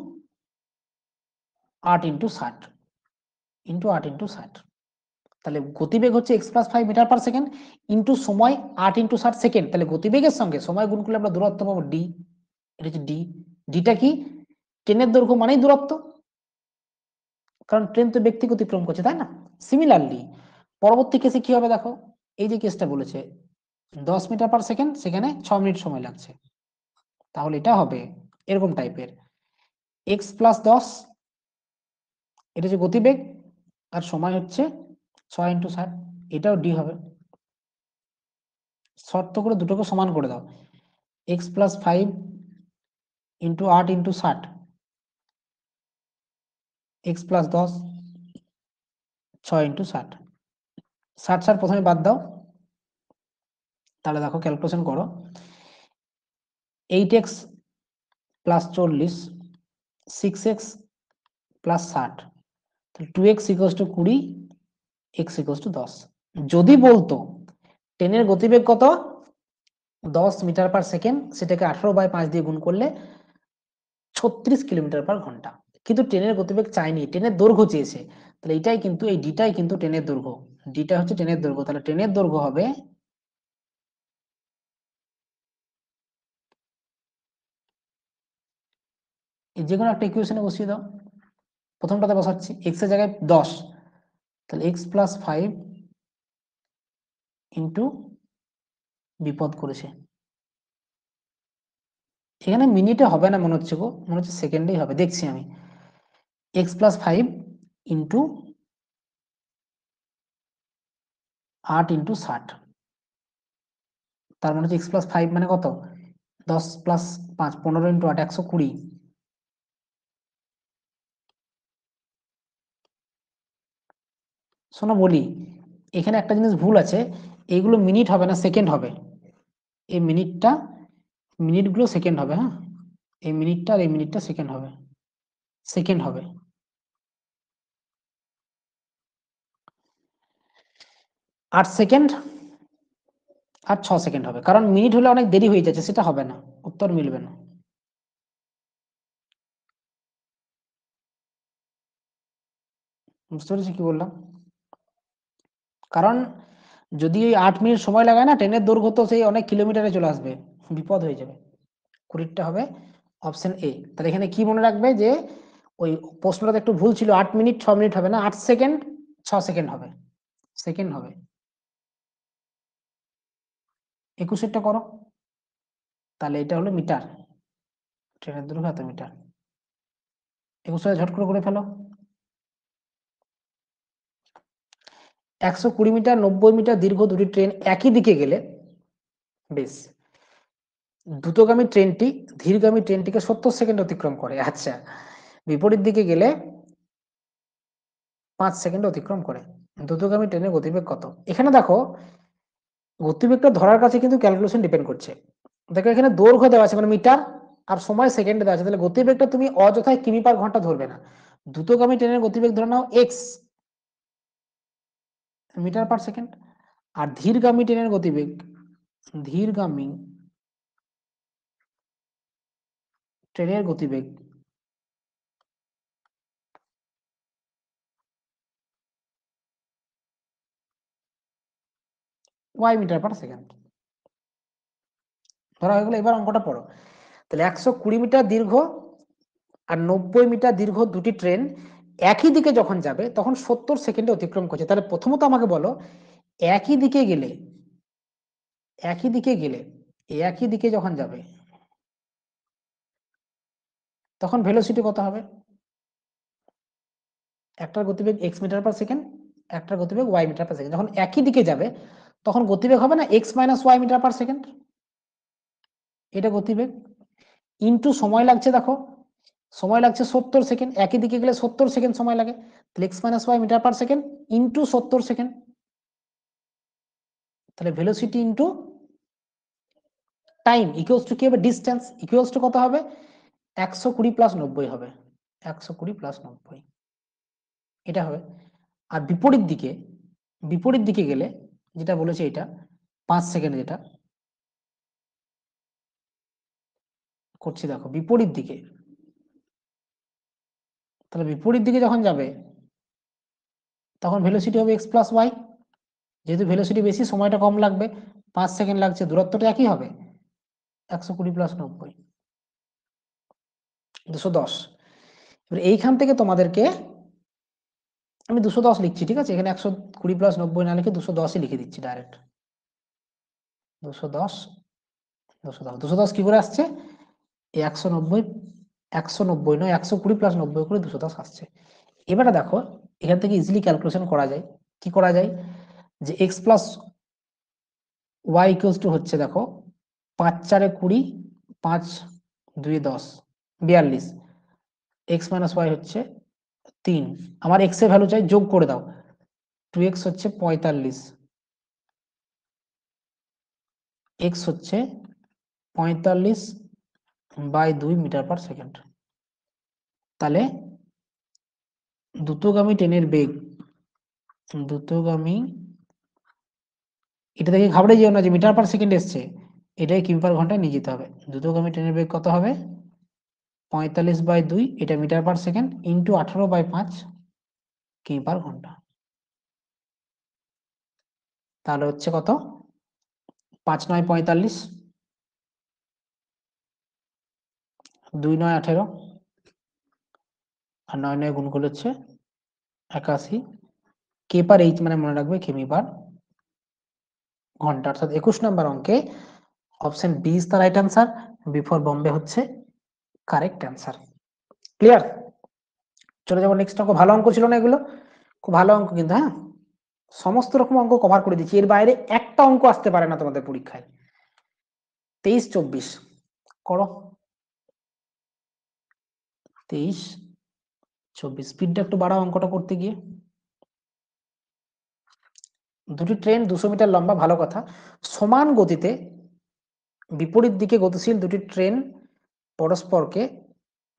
8 into 60 into 8 into 60, তাহলে গতিবেগ হচ্ছে X plus 5 metre per second into সময় 8 ইন্টু 60 সেকেন্ড, তাহলে গতিবেগের সঙ্গে সময় গুণ করলে আমরা দূরত্ব পাবো ডি, এটা হচ্ছে ডি। ডিটা কি? ট্রেনের দৈর্ঘ্য মানেই দূরত্ব, কারণ ট্রেন তো ব্যক্তি অতিক্রম করছে, তাই না? সিমিলারলি পরবর্তী কেসে কি হবে দেখো, এই যে কেসটা বলেছে 10 মিটার পার সেকেন্ড, সেখানে 6 মিনিট সময় লাগছে, তাহলে এটা হবে এরকম টাইপের, এক্স প্লাস 10, এটা হচ্ছে গতিবেগ, আর সময় হচ্ছে 6 ইন্টু 60, এটাও ডি হবে। শর্ত করে দুটোকে সমান করে দাও, x plus 5 into 8 into 60, x plus 10, 6 into 60, 60 প্রথমে বাদ দাও, তাহলে দেখো ক্যালকুলেশন করো, 8x প্লাস 40, 6x প্লাস 60, তাহলে 2x equals to 20, x equals to 10। যদি বলতো ট্রেনের গতিবেগ কত 10 মিটার পার সেকেন্ড, সেটাকে 18/5 দিয়ে গুণ করলে 36 কিলোমিটার পার ঘন্টা, কিন্তু ট্রেনের গতিবেগ চাইনি, ট্রেনের দৈর্ঘ্য চেয়েছে, তাহলে এটাই কিন্তু, এই ডিটাই কিন্তু ট্রেনের দৈর্ঘ্য, ডিটা হচ্ছে ট্রেনের দৈর্ঘ্য, তাহলে ট্রেনের দৈর্ঘ্য হবে যে কোনো একটা ইকুয়েশনে বসিয়ে দাও, প্রথমটাতে বসাচ্ছি এক্স এর জায়গায় 10, তাহলে এক্স প্লাস 5 ইন্টু বিপদ করেছে, এখানে মিনিটে হবে না মনে হচ্ছে গো, মনে হচ্ছে সেকেন্ডেই হবে, দেখছি আমি, এক্স প্লাস 5 ইন্টু 8 ইন্টু 60, তার মানে হচ্ছে এক্স প্লাস 5 মানে কত, 10 প্লাস 5 15 ইন্টু 8 120, শোনো বলি, এখানে একটা জিনিস ভুল আছে, এইগুলো মিনিট হবে না, সেকেন্ড হবে। এই মিনিটগুলো সেকেন্ড হবে। হ্যাঁ, এই মিনিটটা আর এই মিনিটটা সেকেন্ড হবে, সেকেন্ড হবে। 8 সেকেন্ড আর 6 সেকেন্ড হবে, কারণ মিনিট হলে অনেক দেরি হয়ে যাচ্ছে, সেটা হবে না, উত্তর মিলবে না। বুঝতে পেরেছি কি বললাম? কারণ যদি ওই 8 মিনিট সময় লাগায় না, ট্রেনের দৈর্ঘ্য তো সেই অনেক কিলোমিটারে চলে আসবে, বিপদ হয়ে যাবে। কুড়িটা হবে অপশন এ। তাহলে এখানে কি মনে রাখবে যে ওই প্রশ্নটাতে একটু ভুল ছিল, 8 মিনিট 6 মিনিট হবে না, 8 সেকেন্ড 6 সেকেন্ড হবে, সেকেন্ড হবে। 21টা করো, তাহলে এটা হলো মিটার, ট্রেনের দৈর্ঘ্য এত মিটার। 21 ঝট করে ফেলো। 120 মিটার 90 মিটার দীর্ঘ দুটি ট্রেন একই দিকে গেলে, বেশ, দ্রুতগামী ট্রেনটি ধীরগামী ট্রেনটিকে 70 সেকেন্ড অতিক্রম করে। আচ্ছা, বিপরীত দিকে গেলে 5 সেকেন্ড অতিক্রম করে। দ্রুতগামী ট্রেনের গতিবেগ কত? এখানে দেখো, গতিবেগটা ধরার কাছে কিন্তু ক্যালকুলেশন ডিপেন্ড করছে। দেখো এখানে দৈর্ঘ্য দেওয়া আছে মানে মিটার, আর সময় সেকেন্ডে দেওয়া আছে, তাহলে গতিবেগটা তুমি অযথায় কিমি পার ঘন্টা ধরবে না। দ্রুতগামী ট্রেনের গতিবেগ ধরে নাও এক্স, মিটার পার সেকেন্ড। আর ধীরগামী ট্রেনের গতিবেগ, ধীরগামী ট্রেনের গতিবেগ ওয়াই মিটার পার সেকেন্ড ধরা হয়ে গেলো। এবার অঙ্কটা পড়ো। তাহলে 120 মিটার দীর্ঘ আর 90 মিটার দীর্ঘ দুটি ট্রেন একই দিকে যখন যাবে তখন 70 সেকেন্ডে অতিক্রম করছে। তাহলে প্রথমত আমাকে বলো, একই দিকে গেলে, একই দিকে গেলে, একই দিকে যখন যাবে তখন ভেলোসিটি কত হবে? একটার গতিবেগ এক্স মিটার পার সেকেন্ড, একটার গতিবেগ ওয়াই মিটার পার সেকেন্ড। যখন একই দিকে যাবে তখন গতিবেগ হবে না X minus Y metre per second, এটা গতিবেগ। ইন্টু সময় লাগছে, দেখো সময় লাগছে 70 সেকেন্ড, একই দিকে গেলে 70 সেকেন্ড সময় লাগে, তাহলে X minus Y metre per second into 70 second, তাহলে velocity into time equals to কি হবে? ডিস্টেন্স ইকুয়ালস টু কত হবে? 120 প্লাস 90 হবে, 120 প্লাস 90 এটা হবে। আর বিপরীত দিকে গেলে যেটা বলেছে এটা 5 সেকেন্ড, যেটা করছি দেখো বিপরীত দিকে, তাহলে বিপরীত দিকে যখন যাবে তখন ভেলোসিটি হবে এক্স প্লাস ওয়াই। যেহেতু ভেলোসিটি বেশি সময়টা কম লাগবে, 5 সেকেন্ড লাগছে, দূরত্বটা একই হবে, 120 প্লাস 90 210। এবার এইখান থেকে তোমাদেরকে আমি 210 লিখছি, ঠিক আছে, এখানে 120 প্লাস 90 না লিখে 210ই লিখে দিচ্ছি ডাইরেক্ট। 210, 210, 210 কি করে আসছে? এই 190, 190 নয় 120 প্লাস 90 করে 210 আসছে। এবারে দেখো এখান থেকে ইজিলি ক্যালকুলেশন করা যায়। কি করা যায়? যে X plus Y equals to হচ্ছে, দেখো 5 4 20, 5 2 10, 42, এক্স মাইনাস ওয়াই হচ্ছে 3। আমার এক্স এর ভ্যালু চাই, যোগ করে দাও, 2x হচ্ছে 45, এক্স হচ্ছে 45 বাই 2 মিটার পার সেকেন্ড। তাহলে দ্রুতগামী ট্রেনের বেগ, দ্রুতগামী, এটা দেখে ঘাবড়ে যেও না যে মিটার পার সেকেন্ড এসছে, এটাই কিমি পার ঘন্টায় নিয়ে যেতে হবে। দ্রুতগামী ট্রেনের বেগ কত হবে? 45 বাই 2, এটা metre per second, into 18 by 5 কিমি পার ঘন্টা। তাহলে হচ্ছে কত? 5 9 45, 2 9 18, আর 9 9 গুণ করলে হচ্ছে 81 কে পার এইচ, মানে মনে রাখবে কিমি পার ঘন্টা। অর্থাৎ 21 নম্বর অঙ্কে option B is the right answer, before Bombay হচ্ছে কারেক্ট অ্যান্সার। ক্লিয়ার? চলে যাবো নেক্সট অঙ্ক। ভালো অঙ্ক ছিল না এগুলো? খুব ভালো অঙ্ক কিন্তু, হ্যাঁ, সমস্ত রকম অঙ্ক কভার করে দিচ্ছি, এর বাইরে একটা অঙ্ক আসতে পারে না তোমাদের পরীক্ষায়। 23 24 করো, 23 24, স্পিডটা একটু বাড়াও অঙ্কটা করতে গিয়ে। দুটি ট্রেন 200 মিটার লম্বা, ভালো কথা। সমান গতিতে বিপরীত দিকে গতিশীল দুটি ট্রেন পরস্পরকে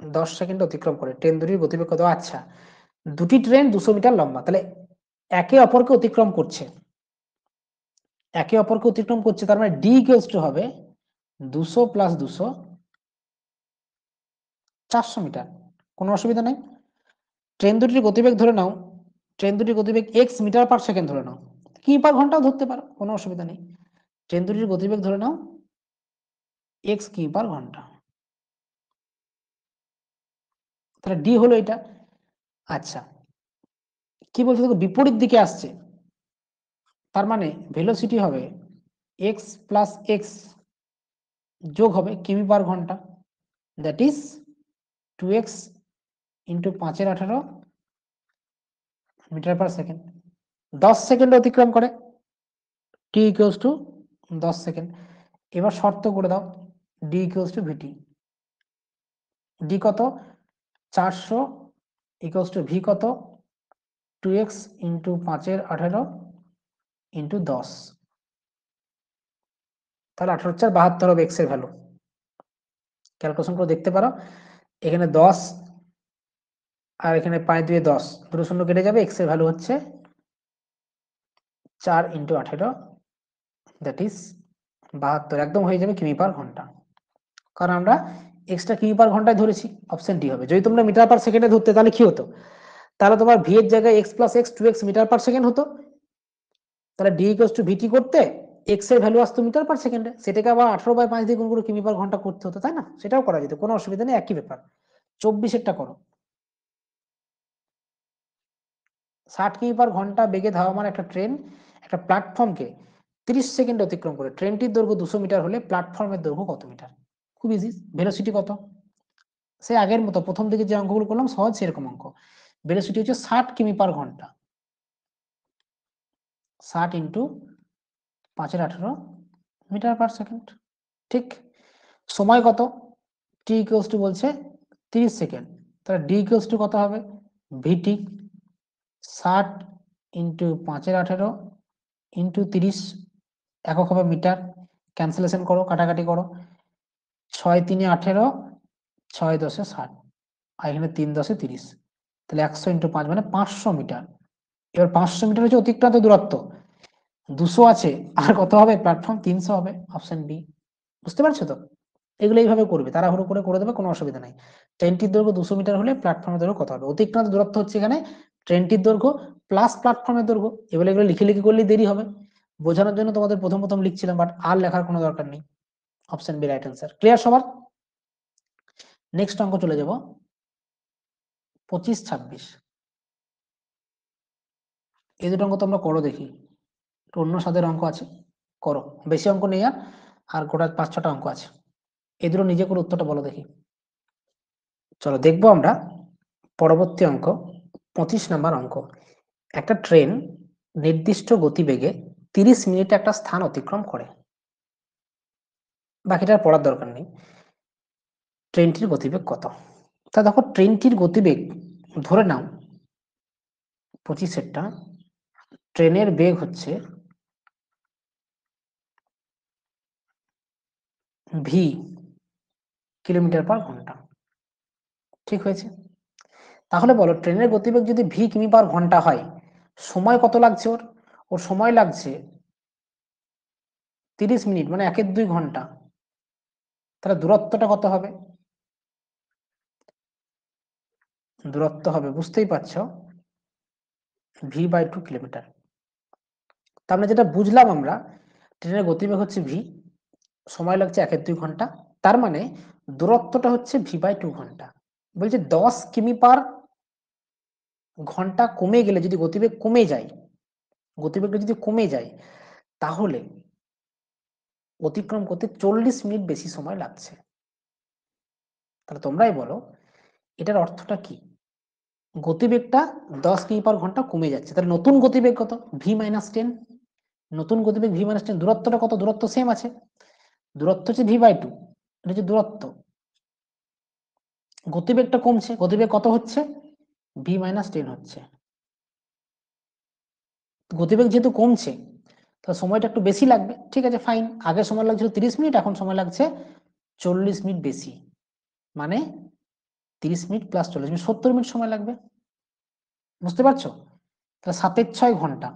10 সেকেন্ড অতিক্রম করে। ট্রেন দুটির গতিবেগ কত? আচ্ছা, দুটি ট্রেন 200 মিটার লম্বা, তাহলে একে অপরকে অতিক্রম করছে, একে অপরকে অতিক্রম করছে, তার মানে ডি ইকুয়ালস টু হবে 200 প্লাস 200, 400 মিটার। কোনো অসুবিধা নেই। ট্রেন দুটির গতিবেগ ধরে নাও, ট্রেন দুটির গতিবেগ এক্স মিটার পার সেকেন্ড ধরে নাও, কি পার ঘন্টাও ধরতে পারো, কোনো অসুবিধা নেই। ট্রেন দুটির গতিবেগ ধরে নাও এক্স কি পার ঘন্টা, তাহলে ডি হলো এটা। আচ্ছা, কি বলছে দেখো, বিপরীত দিকে আসছে, তার মানে ভেলোসিটি হবে এক্স প্লাস এক্স যোগ হবে কিমি পার ঘন্টা, that is 2x into 5-18 metre per second. 10 second অতিক্রম করে, টি ইকুয়ালস টু 10 সেকেন্ড। এবার শর্ত করে দাও, D equals to VT. D কত? 400 ইকুয়ালস টু ভি কত? 2x ইন্টু 5-18 ইন্টু 10, তাহলে 18×4 = 72 হবে এক্স এর ভ্যালু। ক্যালকুলেশন করে দেখতে পারো, এখানে 10 আর এখানে 5×2 = 10, দুটো শূন্য কেটে যাবে, এক্স এর ভ্যালু হচ্ছে 4×18, দ্যাট ইজ 72, একদম হয়ে যাবে কিমি পার ঘন্টা। কারণ আমরা এক্সটা কিমি পার ঘন্টায় ধরেছি, অপশন ডি হবে। যদি তোমরা মিটার পার সেকেন্ডে ধরতে তাহলে কি হতো? তাহলে তোমার ভি এর জায়গায় X plus X 2x metre per second হতো, তাহলে ডি ইকুয়ালস টু ভিটি করতে এক্স এর ভ্যালু আসতো মিটার পার সেকেন্ডে, সেটাকে আবার 18/5 দিয়ে গুণ করে কিমি পার ঘন্টা করতে হতো, তাই না? সেটাও করা যেত, কোনো অসুবিধা নেই, একই ব্যাপার। 24-এরটা করো। 60 কিমি পার ঘন্টা বেগে ধাবমান একটা ট্রেন একটা প্ল্যাটফর্মকে 30 সেকেন্ড অতিক্রম করে। ট্রেনটির দৈর্ঘ্য 200 মিটার হলে প্ল্যাটফর্মের দৈর্ঘ্য কত মিটার? খুব ইজি, ভেলোসিটি কত? সে আগের মতো প্রথম দিকে যে অঙ্কগুলো করলাম সহজ সেরকম অঙ্ক। ভেলোসিটি হচ্ছে 60 কিমি পার ঘন্টা, 60 ইন্টু 5-18 মিটার পার সেকেন্ড। ঠিক। সময় কত? টি ইকুয়ালস টু বলছে 30 সেকেন্ড, তাহলে ডি ইকুয়ালস টু কত হবে? ভিটি 60 ইন্টু 5-18 ইন্টু 30, একক হবে মিটার, ক্যান্সেলেশন করো, কাটাকাটি করো, 6×3 = 18, 6×10 = 60, আর এখানে 3×10 = 30, তাহলে 100 ইন্টু 5 মানে 500 মিটার। এবার 500 মিটার হচ্ছে অতিক্রান্ত দূরত্ব, 200 আছে আর কত হবে? প্ল্যাটফর্ম 300 হবে, অপশন বি। বুঝতে পারছো তো? এগুলো এইভাবে করবে, তাড়াহুড়ো করে দেবে, কোনো অসুবিধা নাই। ট্রেনটির দৈর্ঘ্য 200 মিটার হলে প্ল্যাটফর্মের দৈর্ঘ্য কত হবে? অতিক্রান্ত দূরত্ব হচ্ছে এখানে ট্রেনটির দৈর্ঘ্য প্লাস প্ল্যাটফর্মের দৈর্ঘ্য। এবার এগুলো লিখে লিখে করলে দেরি হবে, বোঝানোর জন্য তোমাদের প্রথম প্রথম লিখছিলাম, বাট আর লেখার কোনো দরকার নেই। Option B right answer. Clear সবার? নেক্সট অঙ্ক চলে যাব, 25-26। এই দুটো অঙ্ক তোমরা করো দেখি, অন্য স্বাদের অঙ্ক আছে, করো, বেশি অঙ্ক নেই আর গোটা 5-6টা অঙ্ক আছে। এই দুটো নিজে করে উত্তরটা বলো দেখি। চলো দেখবো আমরা পরবর্তী অঙ্ক, 25 নম্বর অঙ্ক। একটা ট্রেন নির্দিষ্ট গতিবেগে 30 মিনিটে একটা স্থান অতিক্রম করে, বাকিটা পড়ার দরকার নেই। ট্রেনটির গতিবেগ কত? তা দেখো, ট্রেনটির গতিবেগ ধরে নাও 25-এরটা, ট্রেনের বেগ হচ্ছে ভি কিলোমিটার পার ঘন্টা। ঠিক হয়েছে? তাহলে বলো, ট্রেনের গতিবেগ যদি ভি কিমি পার ঘন্টা হয়, সময় কত লাগছে ওর? ওর সময় লাগছে 30 মিনিট, মানে 1-2 ঘন্টা। তাহলে দূরত্বটা কত হবে? দূরত্ব হবে, বুঝতেই পারছো, v/2 কিলোমিটার। তার মানে যেটা বুঝলাম আমরা, ট্রেনের গতিবেগ হচ্ছে ভি, সময় লাগছে 1-2 ঘন্টা, তার মানে দূরত্বটা হচ্ছে v/2 ঘন্টা। বলছে 10 কিমি পার ঘন্টা কমে গেলে, যদি গতিবেগ কমে যায়, গতিবেগটা যদি কমে যায়, তাহলে অতিক্রম করতে 40 মিনিট বেশি সময় লাগছে। তাহলে তোমরাই বলো এটার অর্থটা কি? গতিবেগটা 10 কিমি পার ঘন্টা কমে যাচ্ছে, তাহলে নতুন গতিবেগ কত? v-10। নতুন গতিবেগ v-10, দূরত্বটা কত? দূরত্ব সেম আছে, দূরত্ব হচ্ছে v/2, এটা হচ্ছে দূরত্ব। গতিবেগটা কমছে, গতিবেগ কত হচ্ছে? v-10 হচ্ছে। গতিবেগ যেহেতু কমছে তাহলে সময়টা একটু বেশি লাগবে, ঠিক আছে ফাইন। আগে সময় লাগছিল 30 মিনিট, এখন সময় লাগছে 40 মিনিট বেশি, মানে 30 মিনিট প্লাস 40 মিনিট 70 মিনিট সময় লাগবে। বুঝতে পারছো? তাহলে 7 এর 6 ঘন্টা,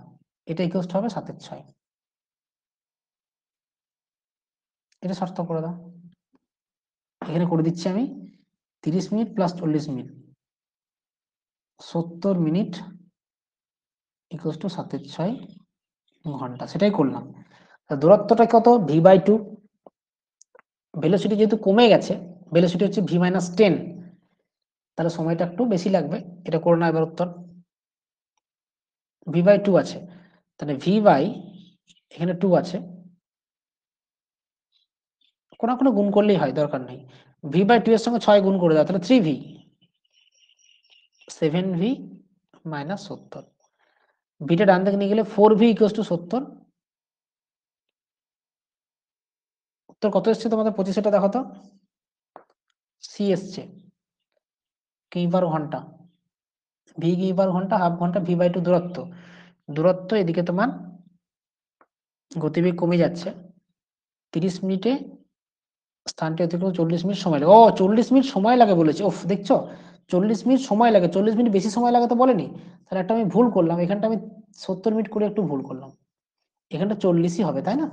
এটা ইকুয়াল হবে 7 এর 6। এটা সার্থক করে দাও। এখানে করে দিচ্ছি আমি 30 minute plus 40 minute 70 minute equal to 7 এর 6 ঘন্টা, সেটাই করলাম। দূরত্বটা কত? v/2। ভেলোসিটি যেহেতু কমে গেছে, ভেলোসিটি হচ্ছে v-10, তাহলে সময়টা একটু বেশি লাগবে। এটা করে না এবার উত্তর। v/2 আছে, তাহলে v বাই এখানে 2 আছে, কোনো গুণ করলেই হয়, দরকার নেই। v/2 এর সঙ্গে 6 গুণ করে দাও, তাহলে 3v, 7v মাইনাস 70। ভিটা ডান দিকে নিয়ে গেলে 4v ইকুয়াল টু 70। উত্তর কত এসছে তোমাদের 25? দেখো তো, সি এসছে কি পার ঘন্টা, ভি কি পার ঘন্টা, হাফ ঘন্টা, v/2 দূরত্ব। দূরত্ব এদিকে তোমার গতিবেগ কমে যাচ্ছে, 30 মিনিটে স্থানটি অতিক্রম 40 মিনিট সময় লাগে। ও 40 মিনিট সময় লাগে বলেছে, ওফ দেখছো 40 মিনিট সময় লাগে, 40 মিনিট বেশি সময় লাগে তো বলেনি। তাহলে একটা আমি ভুল করলাম, এখানটা আমি 70 মিনিট করে একটু ভুল করলাম, এখানটা 40ই হবে, তাই না?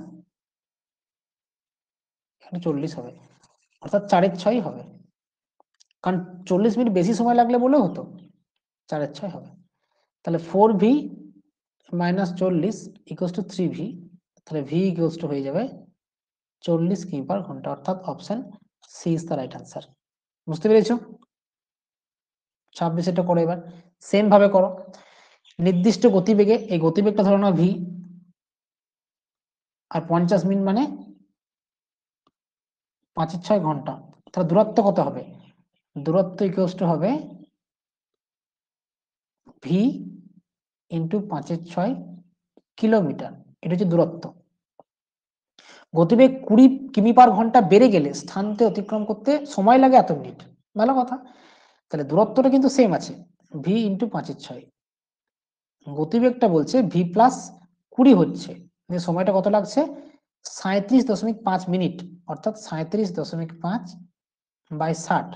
এখানে 40 হবে, অর্থাৎ 4 এর 6 হবে, কারণ 40 মিনিট বেশি সময় লাগলে বলেও হতো, 4 এর 6 হবে। তাহলে 4v minus 40 equals to 3v, তাহলে v ইকুয়ালস টু হয়ে যাবে 40 কিমি পার ঘন্টা, অর্থাৎ option C is the right answer. বুঝতে পেরেছো? 26 এটা করো এবার, সেম ভাবে করো। নির্দিষ্ট গতিবেগে, এই গতিবেগটা ধরো না v, আর 50 মিনিট মানে 5 এর 6 ঘন্টা, তাহলে দূরত্ব কত হবে? দূরত্ব ইকুয়ালস টু হবে v ইন্টু 5 এর 6 কিলোমিটার, এটা হচ্ছে দূরত্ব। গতিবেগ 20 কিমি পার ঘন্টা বেড়ে গেলে স্থানতে অতিক্রম করতে সময় লাগে এত মিনিট, ভালো কথা। তাহলে দূরত্বটা কিন্তু সেম আছে, v ইন্টু 5 এর 6। গতিবেগটা বলছে v প্লাস 20 হচ্ছে, সময়টা কত লাগছে? 37.5 মিনিট, অর্থাৎ 37.5 বাই 60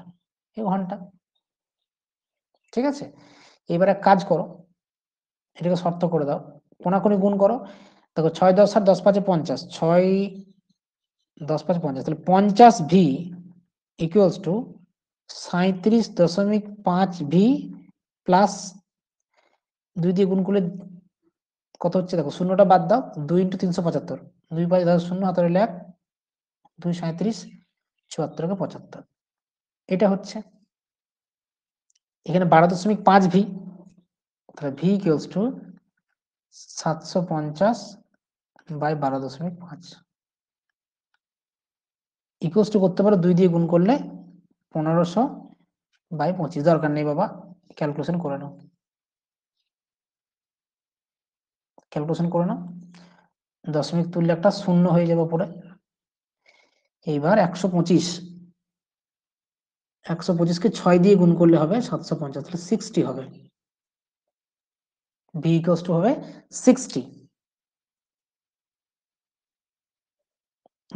এই ঘন্টা। ঠিক আছে, এবারে কাজ করো, এটাকে শর্ত করে দাও, কোনাকুনি গুণ করো। দেখো 6 10 আর 10 5 50, 6 10 5 50, তাহলে 50v equals to 37.5v plus 2 দিয়ে গুণ করলে কত হচ্ছে দেখো, শূন্যটা বাদ দাও, 2 ইন্টু 375, 2 5 10 শূন্য, হাতে রইল 1, 2 37, 74 কে 75, এটা হচ্ছে। এখানে 12.5v, তাহলে v equals to 750 by 12.5 equals to করতে পারো 2 দিয়ে গুণ করলে 1500 বাই 25, দরকার নেই বাবা, ক্যালকুলেশন করে নাও, ক্যালকুলেশন করে নাও। দশমিক তুললে একটা শূন্য হয়ে যাবে পরে। এইবার 125, 125কে 6 দিয়ে গুণ করলে হবে 750, তাহলে 60 হবে, v ইকুয়ালস টু হবে 60।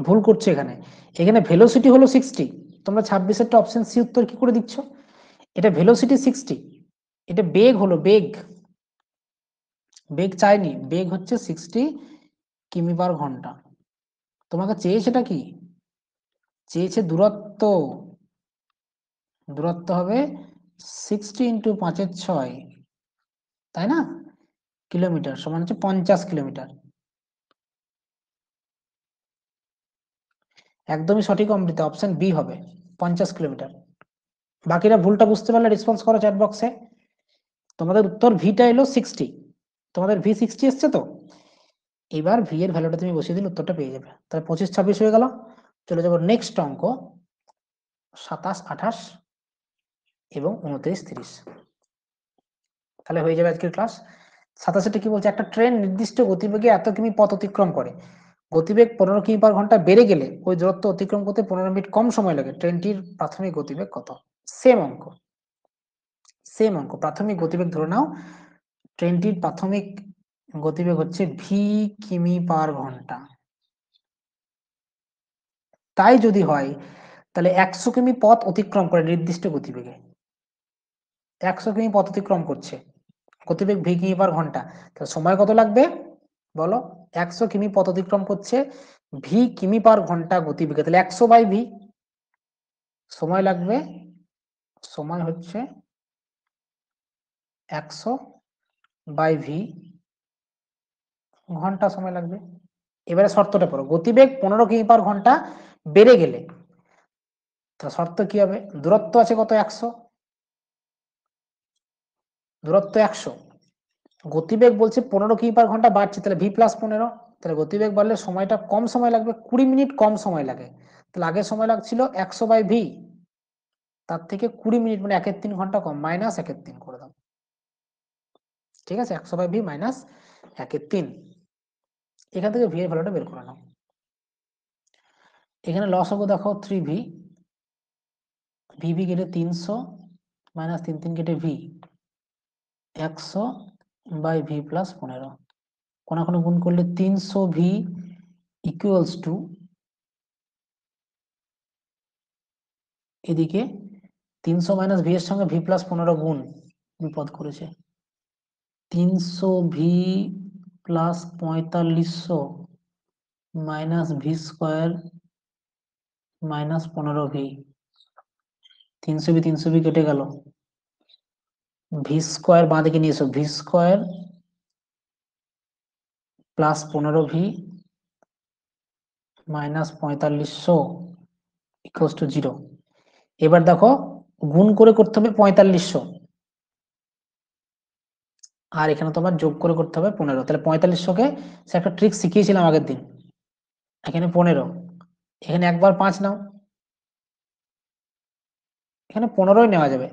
ভুল করছে এখানে, এখানে ভেলোসিটি হলো 60, তোমরা 26 অপশন সি উত্তর কি করে দিচ্ছ? এটা ভেলোসিটি 60, এটা বেগ হলো, বেগ, বেগ চাইনি, বেগ হচ্ছে 60 কিমি পার ঘন্টা। তোমাকে চেয়েছেটা কি? চেয়েছে দূরত্ব, দূরত্ব হবে 60 ইন্টু 5 এর 6, তাই না? কিলোমিটার সমান হচ্ছে 50 কিলোমিটার। একদমই সঠিক অমৃতা, অপশন বি হবে 50 কিলোমিটার। বাকিরা ভুলটা বুঝতে পারলে রেসপন্স করো চ্যাট বক্সে। তোমাদের উত্তর ভিটা এলো 60, তোমাদের v 60 এসছে তো, এবার ভি এর ভ্যালুটা তুমি বসিয়ে দিলে উত্তরটা পেয়ে যাবে। তাহলে 25 26 হয়ে গেল। চলে যাবো নেক্সট অঙ্ক, 27 28 এবং 29 30। তাহলে হয়ে যাবে আজকের ক্লাস। 27টা কি বলছে, একটা ট্রেন নির্দিষ্ট গতিবেগে এত কিমি পথ অতিক্রম করে, গতিবেগ 15 কিমি পার ঘন্টা বেড়ে গেলে ওই দূরত্ব অতিক্রম করতে 15 মিনিট কম সময় লাগে, ট্রেনটির প্রাথমিক গতিবেগ কত? সেম অঙ্ক, সেম অঙ্ক, প্রাথমিক গতিবেগ ধরে নাও, ট্রেনটির প্রাথমিক গতিবেগ হচ্ছে ভি কিমি পার ঘন্টা। তাই যদি হয় তাহলে 100 কিমি পথ অতিক্রম করে নির্দিষ্ট গতিবেগে, 100 কিমি পথ অতিক্রম করছে, গতিবেগ ভি কিমি পার ঘন্টা, তাহলে সময় কত লাগবে বলো? 100 কিমি পথ অতিক্রম করছে ভি কিমি পার ঘন্টা গতিবেগে, তাহলে 100 বাই ভি, সময় লাগবে, সময় হচ্ছে 100 বাই ভি, ঘন্টা সময় লাগবে। এবারে শর্তটা পড়ো, গতিবেগ 15 কিমি পার ঘন্টা বেড়ে গেলে, তা শর্ত কি হবে? দূরত্ব আছে কত? 100, দূরত্ব 100, গতিবেগ বলছে 15 কিমি পার ঘন্টা বাড়ছে, তাহলে ভি প্লাস 15, তাহলে গতিবেগ বাড়লে সময়টা কম সময় লাগবে, 20 মিনিট কম সময় লাগে। তাহলে আগে সময় লাগছিল 100 বাই ভি, তার থেকে 20 মিনিট মানে 1/3 ঘন্টা কম, মাইনাস 1/3 করে দাও। ঠিক আছে, 100 বাই ভি মাইনাস 1/3, এখান থেকে ভি এর ভ্যালুটা বের করে নাও। এখানে লস হবে দেখো 3v, ভি কেটে 300 মাইনাস 3 কেটে ভি, 100 বাই ভি প্লাস 15, কোনাকুনি গুণ করলে 300 ভি ইকুয়ালস টু, এদিকে 300 মাইনাস ভি এর সঙ্গে ভি প্লাস 15 গুণ, বিপদ করেছে, 300 V plus 4500 minus V square minus 15 V, 300 V কেটে গেল, ভি স্কোয়ার বাঁ দিকে নিয়ে এসো, V square plus 15 V minus 4500 equals to 0। এবার দেখো গুণ করে করতে হবে 4500, আর এখানে তোমার যোগ করে করতে হবে 15, তাহলে 4500-কে সে একটা ট্রিক শিখিয়েছিলাম আগের দিন, এখানে 15, এখানে একবার 5 নাও, এখানে 15ই নেওয়া যাবে,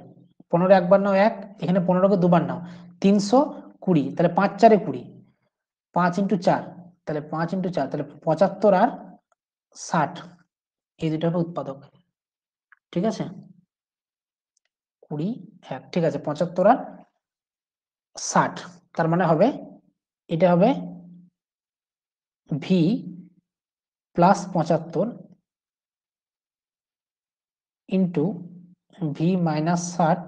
15 একবার নাও 1, এখানে 15-কে দুবার নাও, 320, তাহলে 5 4 20, 5 ইন্টু 4, তাহলে 5 ইন্টু 4, তাহলে 75 আর 60, এই দুটো হবে উৎপাদক। ঠিক আছে, 20 1, ঠিক আছে, 75 আর 60, তার মানে হবে এটা হবে V plus 75 into V minus 60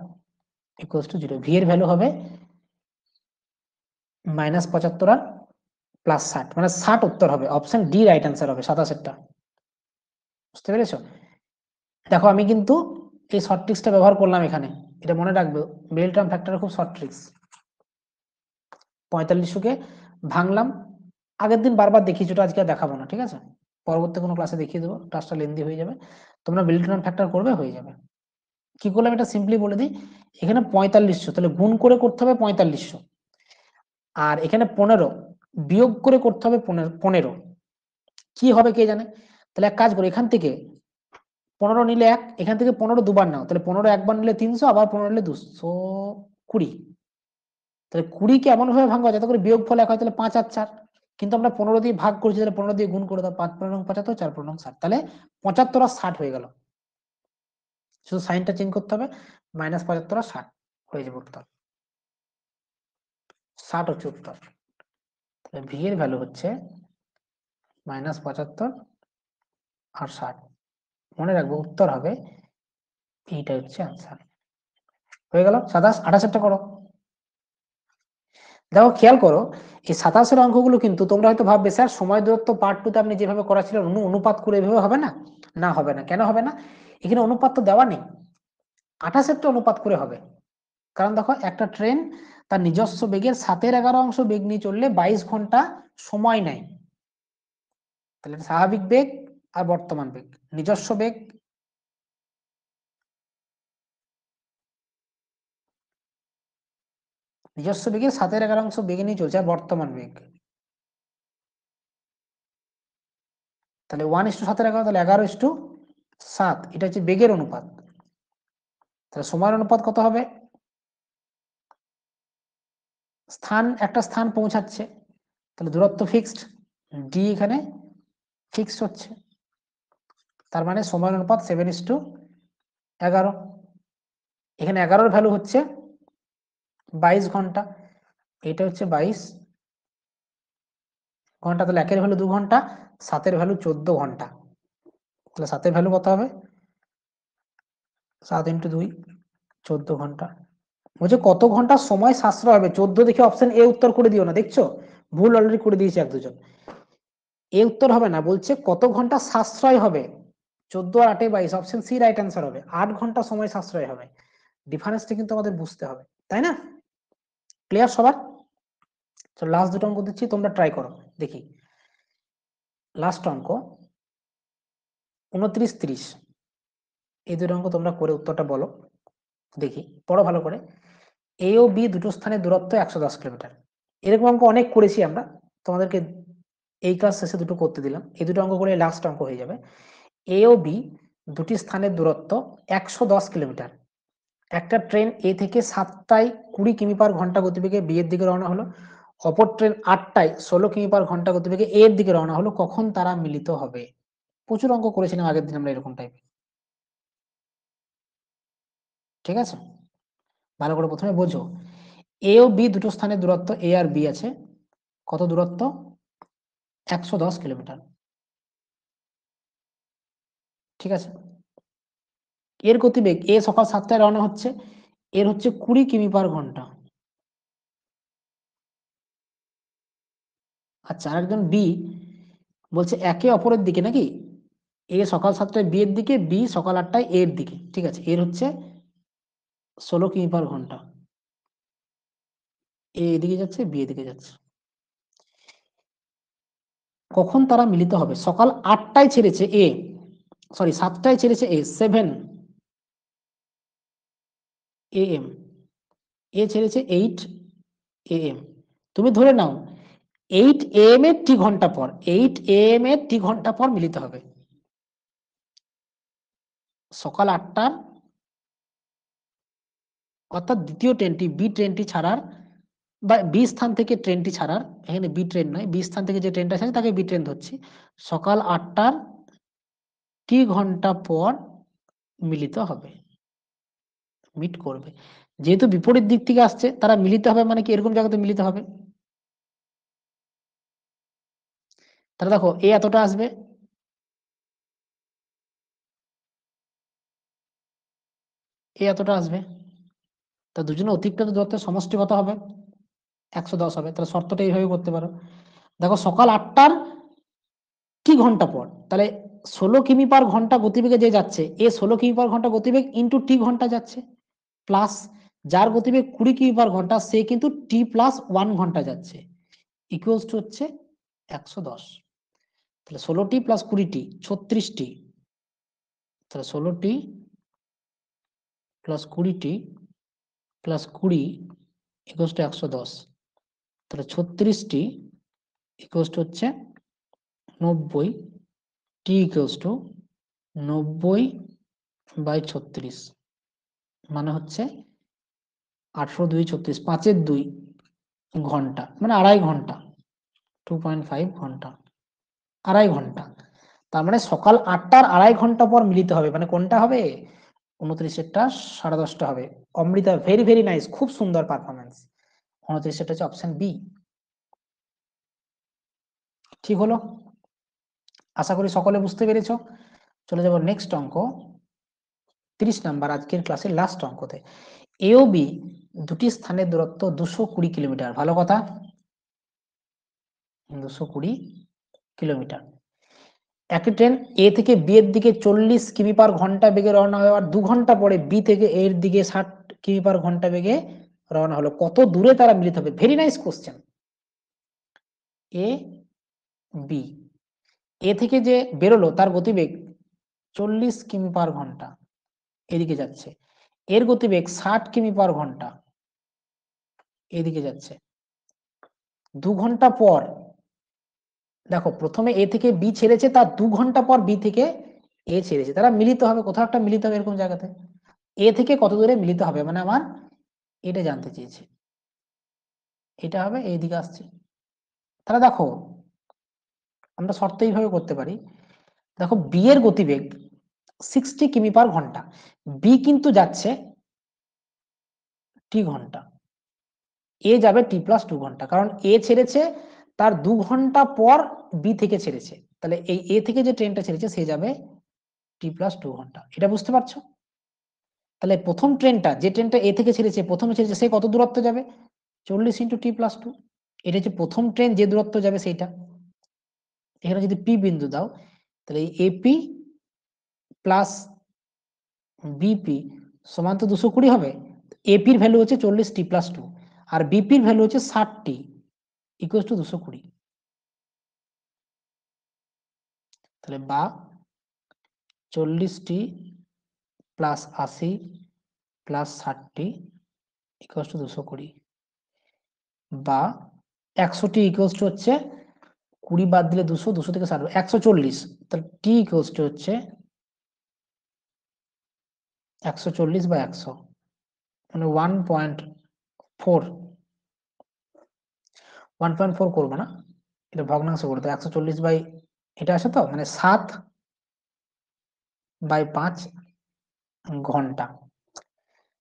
equals to 0, V এর ভ্যালু হবে মাইনাস 75 আর প্লাস 60, মানে 60 উত্তর হবে, অপশন ডি রাইট অ্যান্সার হবে 27টা। বুঝতে পেরেছো? দেখো আমি কিন্তু এই শর্ট ট্রিক্সটা ব্যবহার করলাম এখানে, এটা মনে রাখবে, মিডল টার্ম ফ্যাক্টরের খুব শর্ট ট্রিক্স। 4500-কে ভাঙলাম, আগের দিন বারবার দেখিয়েছি, ওটা আজকে আর দেখাবো না, ঠিক আছে, পরবর্তী কোনো ক্লাসে দেখিয়ে দেবো, ক্লাসটা লেন্দি হয়ে যাবে, তোমরা মিডল টার্ম ফ্যাক্টর করবে, হয়ে যাবে। কি করলাম এটা সিম্পলি বলে দিই, এখানে 4500, তাহলে গুণ করে করতে হবে 4500, আর এখানে 15 বিয়োগ করে করতে হবে 15, কি হবে কে জানে। তাহলে এক কাজ করো, এখান থেকে 15 নিলে 1, এখান থেকে 15 দুবার নাও, তাহলে 15 একবার নিলে 300, আবার 15 নিলে 220, তাহলে 20-কে এমন ভাবে ভাঙবা যাতে করে বিয়োগ ফল 1 হয়, তাহলে 5 আর 4, কিন্তু আমরা 15 দিয়ে ভাগ করছি, তাহলে 15 দিয়ে গুণ করে দাও, 5 15 75, 4 15 60, তাহলে 75 আর 60 হয়ে গেল, শুধু সাইনটা চেঞ্জ করতে হবে, মাইনাস 75 আর 60 হয়ে যাবে উত্তর, 60 হচ্ছে উত্তর। তাহলে ভি এর ভ্যালু হচ্ছে মাইনাস 75 আর 60, মনে রাখবো উত্তর হবে, এইটা হচ্ছে আনসার। হয়ে গেল 27, 28টা করো। দেখো খেয়াল করো, এই 27-এর অঙ্কগুলো কিন্তু তোমরা হয়তো ভাববে স্যার সময় দূরত্ব পার্ট 2-তে আপনি যেভাবে করাছিলেন অনুপাত করে এভাবে হবে না, না হবে না, কেন হবে না? এখানে অনুপাত তো দেওয়া নেই, 28-এরটা অনুপাত করে হবে, কারণ দেখো একটা ট্রেন তার নিজস্ব বেগের 7/11 বেগ নিয়ে চললে 22 ঘন্টা সময় নেয়, তাহলে স্বাভাবিক বেগ আর বর্তমান বেগ, নিজস্ব বেগ, নিজস্ব বেগের 7/11 বেগে নিয়ে চলছে, আর বর্তমান বেগ, তাহলে 1:7/11, তাহলে 11:7, এটা হচ্ছে বেগের অনুপাত, তাহলে সময়ের অনুপাত কত হবে? একটা স্থান পৌঁছাচ্ছে, তাহলে দূরত্ব ফিক্সড, ডি এখানে ফিক্সড হচ্ছে, তার মানে সময়ের অনুপাত 7:11, এখানে 11-র ভ্যালু হচ্ছে 22 ঘন্টা, এটা হচ্ছে 22, ঘন্টা, তাহলে 1 এর ভ্যালু 2 ঘন্টা, 7 এর ভ্যালু 14 ঘন্টা। তাহলে 7 এর ভ্যালু কত হবে? 7 × 2 14 ঘন্টা। বলছে কত ঘন্টা সময় সাশ্রয় হবে? 14 দেখে অপশন এ উত্তর করে দিও না, দেখছো ভুল অলরেডি করে দিয়েছে এক দুজন। এ উত্তর হবে না, বলছে কত ঘন্টা সাশ্রয় হবে। 14 আর 8 22, অপশন সি রাইট অ্যান্সার হবে। 8 ঘন্টা সময় সাশ্রয় হবে। ডিফারেন্সটা কিন্তু আমাদের বুঝতে হবে, তাই না? ক্লিয়ার সবার? তো লাস্ট দুটো অঙ্ক দিচ্ছি, তোমরা ট্রাই করো দেখি। লাস্ট অঙ্ক 29 30, এই দুটো অঙ্ক তোমরা করে উত্তরটা বলো দেখি, পড়ো ভালো করে। এ ও বি দুটো স্থানের দূরত্ব 110 কিলোমিটার। এরকম অঙ্ক অনেক করেছি আমরা, তোমাদেরকে এই ক্লাস শেষে দুটো করতে দিলাম, এই দুটো অঙ্ক করে লাস্ট অঙ্ক হয়ে যাবে। এ ও বি দুটি স্থানের দূরত্ব 110 কিলোমিটার। একটা ট্রেন এ থেকে 7টায় 20 কিমি/ঘন্টা গতিবেগে বি এর দিকে রওনা হলো, অপর ট্রেন 8টায় 16 কিমি/ঘন্টা গতিবেগে এ এর দিকে রওনা হলো, কখন তারা মিলিত হবে? প্রচুর অঙ্ক করেছিলাম আগের দিন আমরা এরকম টাইপের। ঠিক আছে, ভালো করে প্রথমে বোঝো। এ ও বি দুটো স্থানের দূরত্ব, এ আর বি আছে, কত দূরত্ব? 110 কিলোমিটার। ঠিক আছে, এর গতিবেগ, এ সকাল 7টায় রওনা হচ্ছে, এর হচ্ছে 20 কিমি/ঘন্টা। আচ্ছা, আরেকজন বি বলছে একে অপরের দিকে নাকি, এ সকাল 7টায় বি এর দিকে, বি সকাল 8টায় এর দিকে। ঠিক আছে, এর হচ্ছে 16 কিমি/ঘন্টা। এ এদিকে যাচ্ছে, বি এদিকে যাচ্ছে, কখন তারা মিলিত হবে? সকাল 8টায় ছেড়েছে এ, সরি 7টায় ছেড়েছে এ, 7 AM, এ ছেড়েছে 8 AM। তুমি ধরে নাও 8 AM এর টি ঘন্টা পর, 8 AM এর টি ঘন্টা পর মিলিত হবে। সকাল 8টার, অর্থাৎ দ্বিতীয় ট্রেনটি, বি ট্রেনটি ছাড়ার বা বি স্থান থেকে ট্রেনটি ছাড়ার, এখানে বি ট্রেন নয়, বি স্থান থেকে যে ট্রেনটা আছে তাকে বি ট্রেন ধরছি, সকাল 8টার টি ঘন্টা পর মিলিত হবে, মিট করবে। যেহেতু বিপরীত দিক থেকে আসছে, তারা মিলিত হবে মানে কি এরকম জায়গাতে মিলিত হবে। তাহলে দেখো এ এতটা আসবে, এ এতটা আসবে, তা দুজনে অতিক্রান্ত দূরত্বের সমষ্টি কত হবে? 110 হবে। তাহলে শর্তটা এইভাবে করতে পারো, দেখো সকাল 8টার টি ঘন্টা পর, তাহলে 16 কিমি/ঘন্টা গতিবেগে যে যাচ্ছে, এ 16 কিমি/ঘন্টা গতিবেগ ইন্টু টি ঘন্টা যাচ্ছে, প্লাস যার গতিবেগ 20 কিমি/ঘন্টা সে কিন্তু টি প্লাস 1 ঘন্টা যাচ্ছে, ইকুয়ালস টু হচ্ছে 110। তাহলে 16টি প্লাস 20টি 36টি, তাহলে 16টি প্লাস 20টি প্লাস 20 ইকুয়ালস টু 110, তাহলে 36টি ইকুয়ালস টু হচ্ছে 90, টি ইকুয়ালস টু 90/36, মানে হচ্ছে 18 2 36, 5 2 ঘন্টা, মানে আড়াই ঘন্টা, 2.5 ঘন্টা, আড়াই ঘন্টা। তার মানে সকাল 8টার আড়াই ঘন্টা পর মিলিত হবে, মানে কোনটা হবে? 29এরটা 10:30টা হবে। অমৃতা ভেরি ভেরি নাইস, খুব সুন্দর পারফরমেন্স। 29এরটা হচ্ছে অপশন বি, ঠিক হলো। আশা করি সকলে বুঝতে পেরেছো। চলে যাব নেক্সট অঙ্ক, 30 নাম্বার আজকের ক্লাসের লাস্ট অঙ্কতে। এ ও বি দুটি স্থানের দূরত্ব 220 কিলোমিটার, ভালো কথা, 220 কিলোমিটার। একটি ট্রেন এ থেকে বি এর দিকে 40 কিমি/ঘন্টা বেগে রওনা হওয়ার 2 ঘন্টা পরে বি থেকে এর দিকে 60 কিমি/ঘন্টা বেগে রওনা হলো, কত দূরে তারা মিলিত হবে? Very nice question. A B, A থেকে যে বেরোলো তার গতিবেগ 40 কিমি/ঘন্টা, এদিকে যাচ্ছে, এর গতিবেগ 60 কিমি/ঘন্টা, এদিকে যাচ্ছে। 2 ঘন্টা পর, দেখো প্রথমে এ থেকে বি ছেড়েছে, তার 2 ঘন্টা পর বি থেকে এ ছেড়েছে, তারা মিলিত হবে, কোথাও একটা মিলিত হবে এরকম জায়গাতে। এ থেকে কত দূরে মিলিত হবে মানে আমার এটা জানতে চেয়েছে, এটা হবে এইদিকে আসছে। তাহলে দেখো আমরা শর্ত এইভাবে করতে পারি, দেখো বি এর গতিবেগ 60 কিমি/ঘন্টা, বি কিন্তু যাচ্ছে টি ঘন্টা, এ যাবে টি প্লাস 2 ঘন্টা, কারণ এ ছেড়েছে তার 2 ঘন্টা পর বি থেকে ছেড়েছে, তাহলে এই এ থেকে যে ট্রেনটা ছেড়েছে সে যাবে t+2 ঘন্টা। এটা বুঝতে পারছো? তাহলে প্রথম ট্রেনটা, যে ট্রেনটা এ থেকে ছেড়েছে, প্রথমে ছেড়েছে, সে কত দূরত্ব যাবে? 40 × t+2। এটা হচ্ছে প্রথম ট্রেন যে দূরত্ব যাবে সেইটা। এখানে যদি পি বিন্দু দাও, তাহলে এই এপি প্লাস বিপি সমান তো 220 হবে। এপির ভ্যালু হচ্ছে 40 t+2 আর বিপির ভ্যালু হচ্ছে 60 t ইকুয়াল টু 220। তাহলে বা 40t plus 80 plus 60 equal to 220, বা 100t ইকুয়াল টু হচ্ছে 20 বাদ দিলে 200, 200 থেকে 60, 140। তাহলে t ইকুয়াল টু হচ্ছে 140 বা 100, মানে 1.4 করবো না, এটা ভগ্নাংশ করতে 140 বাই এটা আসে তো, মানে 7/5 ঘন্টা।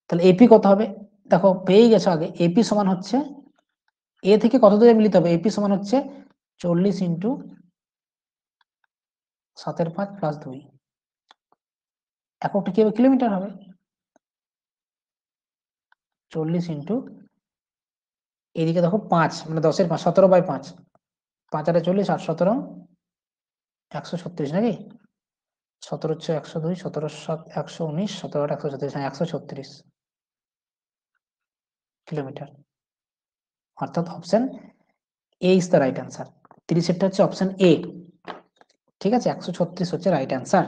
তাহলে এপি কত হবে? দেখো পেয়ে গেছো আগে, এপি সমান হচ্ছে, এ থেকে কত দূরে মিলিত হবে? এপি সমান হচ্ছে 40 × 7/5 প্লাস 2, এককটা কি হবে? কিলোমিটার হবে। 40 × এদিকে দেখো 5, মানে 10/5, 17/5, 5 আর 40, 8 17 136 নাকি? 17 হচ্ছে 102, 17 7 119, 17 8 136, হ্যাঁ 136 কিলোমিটার। অর্থাৎ option A is the right answer. 30 হচ্ছে অপশন এ। ঠিক আছে, 136 হচ্ছে রাইট অ্যান্সার।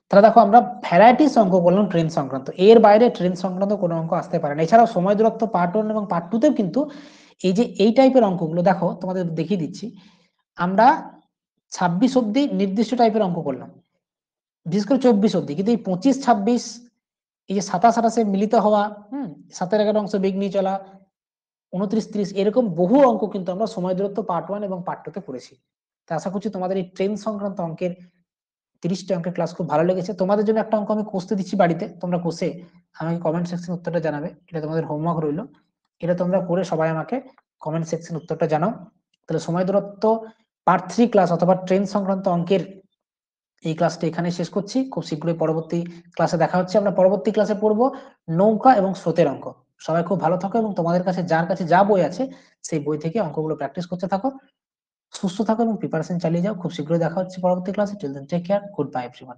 তাহলে দেখো আমরা ভ্যারাইটিস অঙ্ক করলাম ট্রেন সংক্রান্ত, এর বাইরে ট্রেন সংক্রান্ত কোনো অঙ্ক আসতে পারে না। এছাড়াও সময় দূরত্ব পার্ট 1 এবং পার্ট 2 তেও কিন্তু এই যে এই টাইপের অঙ্কগুলো, দেখো তোমাদের দেখিয়ে দিচ্ছি, আমরা 26 অব্দি নির্দিষ্ট টাইপের অঙ্ক করলাম, বিশেষ করে 24 অব্দি, কিন্তু এই 25 26, এই যে 27 28 মিলিত হওয়া, 7 11 অংশ বেগ নিয়ে চলা, 29 30, এরকম বহু অঙ্ক কিন্তু আমরা সময় দূরত্ব পার্ট 1 এবং পার্ট 2 তে করেছি। তা আশা করছি তোমাদের এই ট্রেন সংক্রান্ত অঙ্কের 30টা অঙ্কের ক্লাস খুব ভালো লেগেছে। তোমাদের জন্য একটা অঙ্ক আমি কষতে দিচ্ছি বাড়িতে, তোমরা কষে আমাকে কমেন্ট সেকশনে উত্তরটা জানাবে, এটা তোমাদের হোমওয়ার্ক রইলো। এটা তোমরা করে সবাই আমাকে কমেন্ট সেকশনে উত্তরটা জানাও। তাহলে সময় দূরত্ব পার্ট 3 ক্লাস অথবা ট্রেন সংক্রান্ত অঙ্কের এই ক্লাসটা এখানে শেষ করছি। খুব শীঘ্রই পরবর্তী ক্লাসে দেখা হচ্ছে। আমরা পরবর্তী ক্লাসে পড়বো নৌকা এবং স্রোতের অঙ্ক। সবাই খুব ভালো থাকো এবং তোমাদের কাছে যার কাছে যা বই আছে সেই বই থেকে অঙ্কগুলো প্র্যাকটিস করতে থাকো। সুস্থ থাকো এবং প্রিপারেশন চালিয়ে যাও। খুব শীঘ্রই দেখা হচ্ছে পরবর্তী ক্লাসে। Till then take care, good bye everyone.